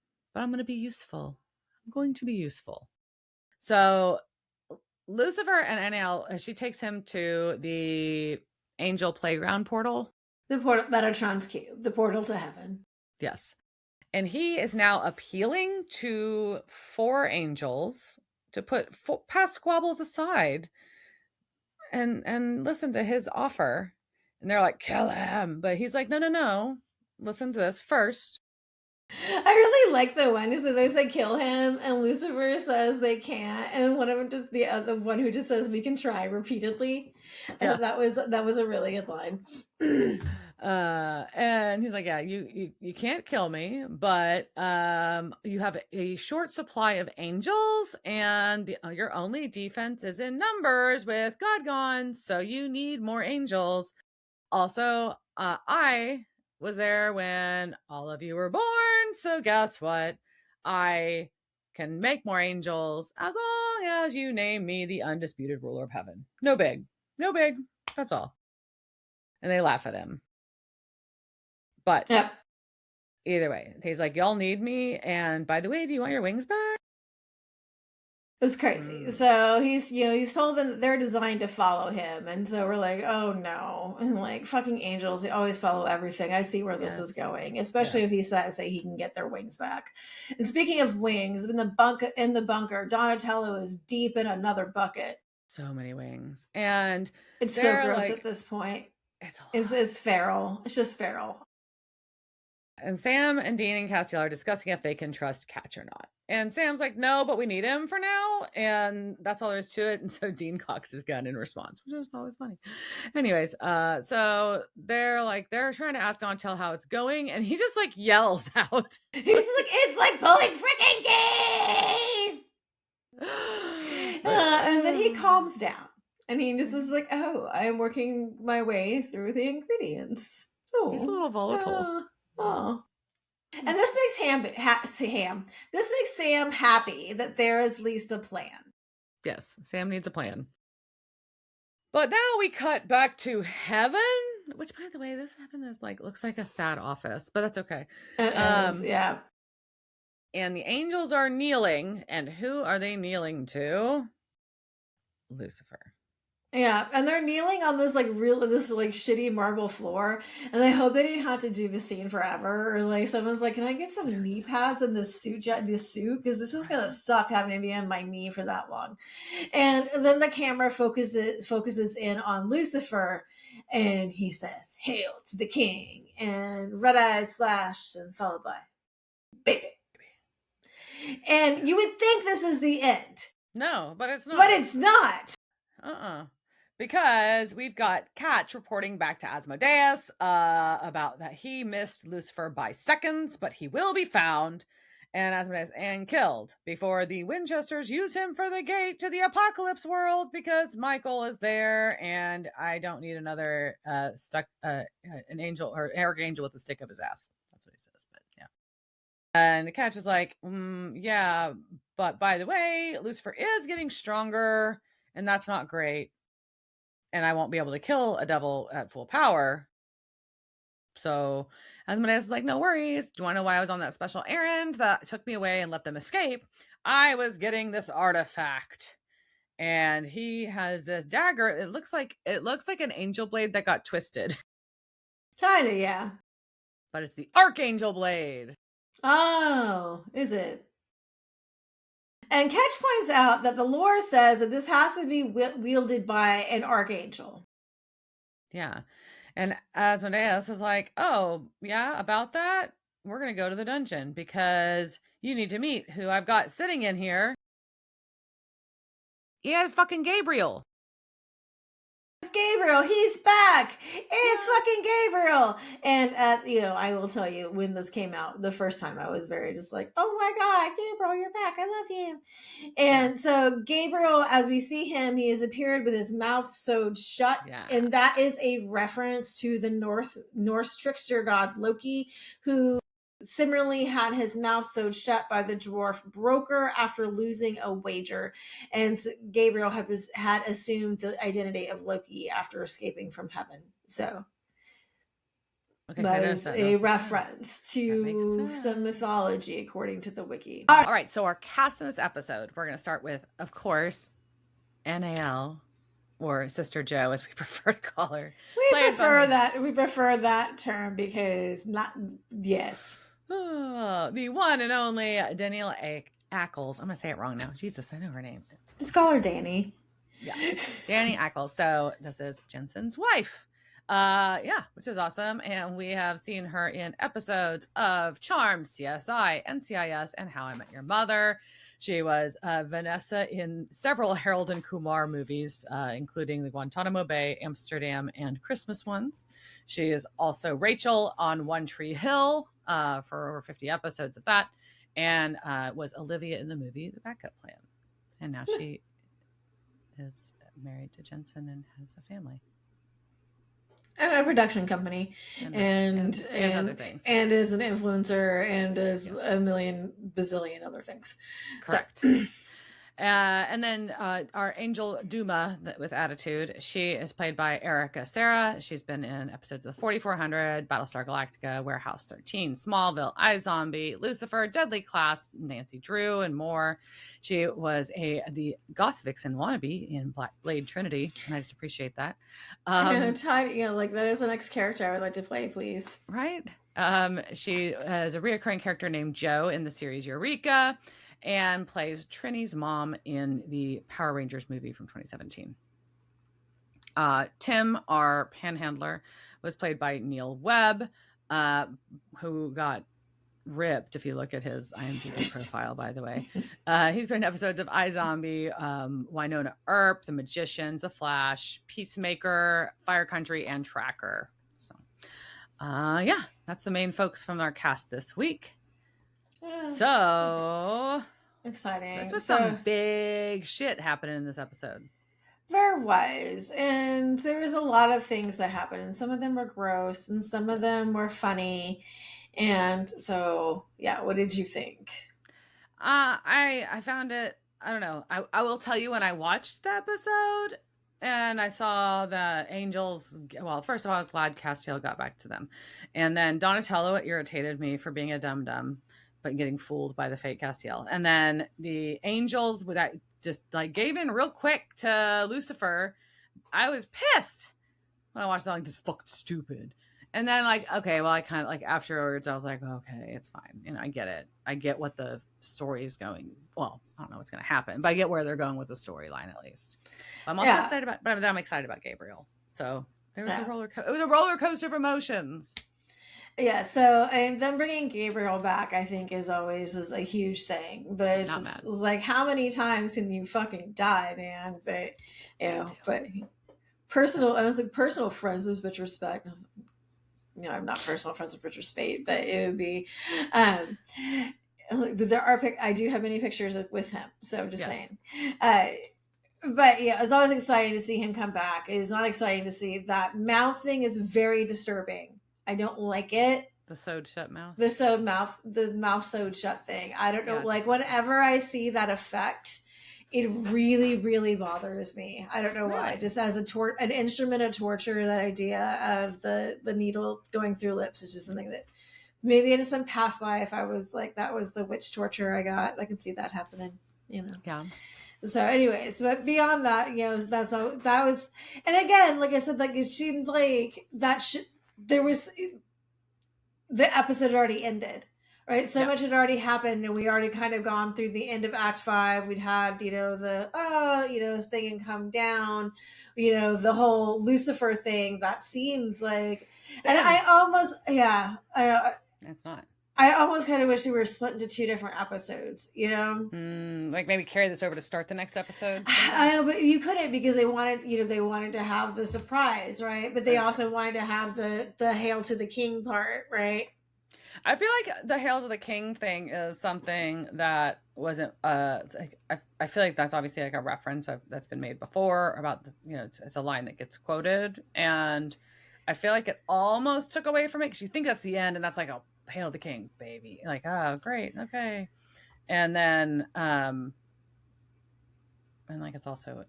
going to be useful. I'm going to be useful. So Lucifer and NL, she takes him to the Angel Playground portal. The portal, Metatron's cube, the portal to heaven. Yes. And he is now appealing to 4 angels to put past squabbles aside and listen to his offer. And they're like, kill him. But he's like, no. Listen to this first. I really like the one where they say kill him, and Lucifer says they can't, and one of them just the other one who just says we can try repeatedly. Yeah. That was a really good line. And he's like, you can't kill me, but you have a short supply of angels, and your only defense is in numbers with God gone, so you need more angels. Also, I was there when all of you were born. So guess what? I can make more angels as long as you name me the undisputed ruler of heaven. No big. No big. That's all. And they laugh at him. But Yep. either way, he's like, y'all need me. And by the way, do you want your wings back? It was crazy. So he's told them that they're designed to follow him. And so we're like, oh no. And like fucking angels, they always follow everything. I see where this is going, especially if he says that he can get their wings back. And speaking of wings, in the bunker, Donatello is deep in another bucket. So many wings. And it's so gross at this point. It's feral. It's just feral. And Sam and Dean and Castiel are discussing if they can trust Catch or not. And Sam's like, no, but we need him for now. And that's all there is to it. And so Dean cocks his gun in response, which is always funny. Anyways, so they're trying to ask Donatello how it's going. And he just like yells out. He's like, it's like pulling freaking teeth. And then he calms down. And he just is like, oh, I'm working my way through the ingredients. Oh, he's a little volatile. Oh. And this makes This makes Sam happy that there is at least a plan. Yes, Sam needs a plan. But now we cut back to heaven, which, by the way, this heaven is looks like a sad office, but that's okay. It is, yeah. And the angels are kneeling, and who are they kneeling to? Lucifer. Yeah, and they're kneeling on this shitty marble floor, and I hope they didn't have to do the scene forever. Or like someone's like, "Can I get some knee pads in this suit? Because this is gonna suck having to be on my knee for that long." And then the camera focuses in on Lucifer, and he says, "Hail to the king!" And red eyes flash, and followed by baby. And you would think this is the end. No, but it's not. But it's not. Because we've got Catch reporting back to Asmodeus about that he missed Lucifer by seconds, but he will be found and Asmodeus and killed before the Winchesters use him for the gate to the apocalypse world because Michael is there and I don't need another an angel or an archangel with a stick up his ass. That's what he says, but yeah. And Catch is like, yeah, but by the way, Lucifer is getting stronger and that's not great. And I won't be able to kill a devil at full power. So Asmodeus is like, no worries. Do you want to know why I was on that special errand that took me away and let them escape? I was getting this artifact. And he has this dagger. It looks like an angel blade that got twisted. Kinda, yeah. But it's the Archangel blade. Oh, is it? And Catch points out that the lore says that this has to be wielded by an archangel. Yeah. And Asmodeus is like, oh, yeah, about that? We're going to go to the dungeon because you need to meet who I've got sitting in here. Yeah, fucking Gabriel. It's Gabriel. He's back. It's fucking Gabriel. And I will tell you, when this came out the first time, I was very just like, oh my God, Gabriel, you're back. I love you. And so Gabriel, as we see him, he has appeared with his mouth sewed shut. Yeah. And that is a reference to the Norse trickster god Loki, who similarly had his mouth sewed shut by the dwarf broker after losing a wager, and Gabriel had assumed the identity of Loki after escaping from heaven. So that is a reference to some mythology according to the wiki. All right, so our cast in this episode, we're going to start with, of course, NAL, or Sister Joe, as we prefer to call her. We prefer that term because yes. The one and only Danielle Ackles. I'm going to say it wrong now. Jesus, I know her name. Just call her Danny. Yeah, Danny Ackles. So this is Jensen's wife. Which is awesome. And we have seen her in episodes of Charmed, CSI, NCIS, and How I Met Your Mother. She was Vanessa in several Harold and Kumar movies, including the Guantanamo Bay, Amsterdam, and Christmas ones. She is also Rachel on One Tree Hill for over 50 episodes of that, and was Olivia in the movie The Backup Plan. And now she is married to Jensen and has a family. And a production company, and other things. and is an influencer, and is Yes. a million bazillion other things. Correct. So And then our Angel Duma with attitude, she is played by Erica Serra. She's been in episodes of 4400, Battlestar Galactica, Warehouse 13, Smallville, iZombie, Lucifer, Deadly Class, Nancy Drew, and more. She was the goth vixen wannabe in Black Blade Trinity, and I just appreciate that. Todd, like that is the next character I would like to play, please. Right. She is a reoccurring character named Jo in the series Eureka, and plays Trini's mom in the Power Rangers movie from 2017. Tim, our panhandler, was played by Neil Webb, who got ripped if you look at his IMDb profile, by the way. He's been in episodes of iZombie, Wynonna Earp, The Magicians, The Flash, Peacemaker, Fire Country, and Tracker. So, yeah, that's the main folks from our cast this week. Yeah. So exciting. This was some big shit happening in this episode. There was, and there was a lot of things that happened, and some of them were gross, and some of them were funny, and so yeah. What did you think? I found it. I don't know. I will tell you, when I watched the episode and I saw the Angels. Well, first of all, I was glad Castiel got back to them, and then Donatello irritated me for being a dum dum, but getting fooled by the fake Castiel, and then the Angels with that just like gave in real quick to Lucifer. I was pissed when I watched that, like, this fucking stupid. And then, like, okay, well, I kind of, like, afterwards, I was like, okay, it's fine. I get it. I get what the story is going. Well, I don't know what's going to happen, but I get where they're going with the storyline, at least. I'm also excited about, but I'm excited about Gabriel. So there was it was a roller coaster of emotions. Yeah, so and then bringing Gabriel back, I think, is a huge thing. But it's just, it's like, how many times can you fucking die, man? But but personal, I was like, personal friends with Richard Speight. I'm not personal friends with Richard Speight, but it would be. There are I do have many pictures with him, so I'm just saying. But yeah, it's always exciting to see him come back. It is not exciting to see that mouth thing. Is very disturbing. I don't like it. The sewed shut mouth. The mouth sewed shut thing. I don't know. Like, whenever I see that effect, it really, really bothers me. I don't know why. Just as an instrument of torture, that idea of the needle going through lips is just something that maybe in some past life I was like, that was the witch torture I got. I can see that happening. Yeah. So anyways, but beyond that, that was, and again, like I said, like it seemed like there was, the episode had already ended, right? So much had already happened, and we already kind of gone through the end of Act 5. We'd had, the thing and come down, the whole Lucifer thing. That seems like, and I almost, It's not. I almost kind of wish they were split into 2 different episodes, like maybe carry this over to start the next episode. I know, but you couldn't, because they wanted to have the surprise, right? But they also wanted to have the Hail to the King part, right? I feel like the Hail to the King thing is something that wasn't. I feel like that's obviously like a reference that's been made before about it's a line that gets quoted, and I feel like it almost took away from it, because you think that's the end, and that's like a Hail to the King, baby. Like, oh, great, okay. And then, and like, it's also,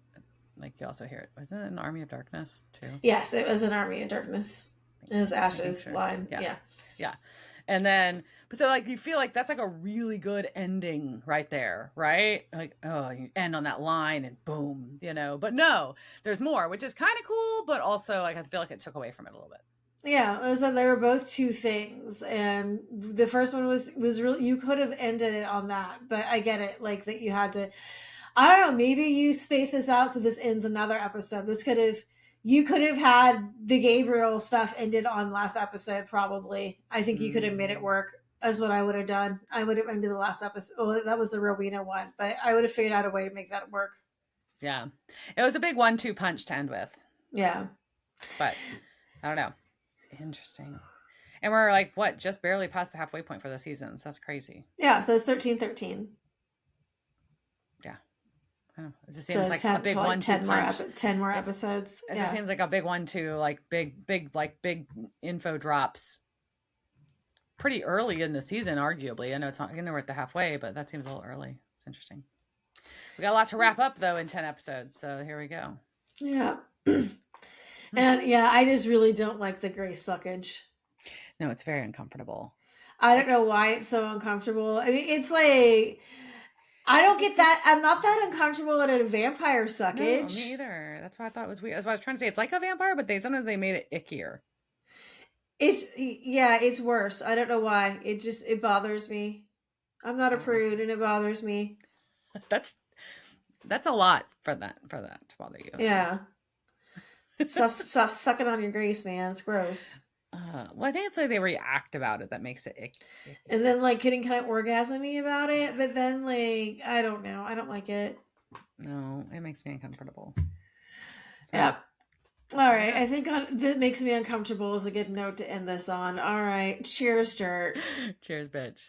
like, you also hear it. Wasn't it an Army of Darkness, too? Yes, it was an Army of Darkness. It was Ash's line. Yeah. And then, but so, like, you feel like that's like a really good ending right there, right? Like, oh, you end on that line and boom, But no, there's more, which is kind of cool, but also, like, I feel like it took away from it a little bit. Yeah, so they were both 2 things, and the first one was really, you could have ended it on that, but I get it, like, that you had to, I don't know, maybe you space this out so this ends another episode. You could have had the Gabriel stuff ended on last episode, probably. I think you could have made it work, as what I would have done. I would have ended the last episode. Oh, that was the Rowena one, but I would have figured out a way to make that work. Yeah. It was a big 1-2 punch to end with. Yeah. But, I don't know. Interesting. And we're like, what, just barely past the halfway point for the season. So that's crazy. Yeah, so it's 13-13. Yeah. Oh, it just seems So like a 10, big like 1-2 punch. 10 more It's, episodes. it just Yeah. seems like a big 1-2, like big info drops pretty early in the season, arguably. I know it's not, I know we're at the halfway, but that seems a little early. It's interesting. We got a lot to wrap up though in 10 episodes, so here we go. Yeah. And yeah, I just really don't like the gray suckage. No, it's very uncomfortable. I don't know why it's so uncomfortable. I mean, it's like I don't get that. I'm not that uncomfortable at a vampire No, suckage. me either. That's why I thought it was weird. That's what I was trying to say. It's like a vampire, but sometimes they made it ickier. It's worse. I don't know why. It bothers me. I'm not a prude, and it bothers me. That's a lot for that to bother you. Yeah. Stop sucking on your grace, man. It's gross. Well, I think it's like they react about it that makes it icky. And then like getting kind of orgasmy about it, but then like I don't know. I don't like it. No, it makes me uncomfortable. Yeah. All right. I think that makes me uncomfortable is a good note to end this on. All right. Cheers, Dirt. Cheers, bitch.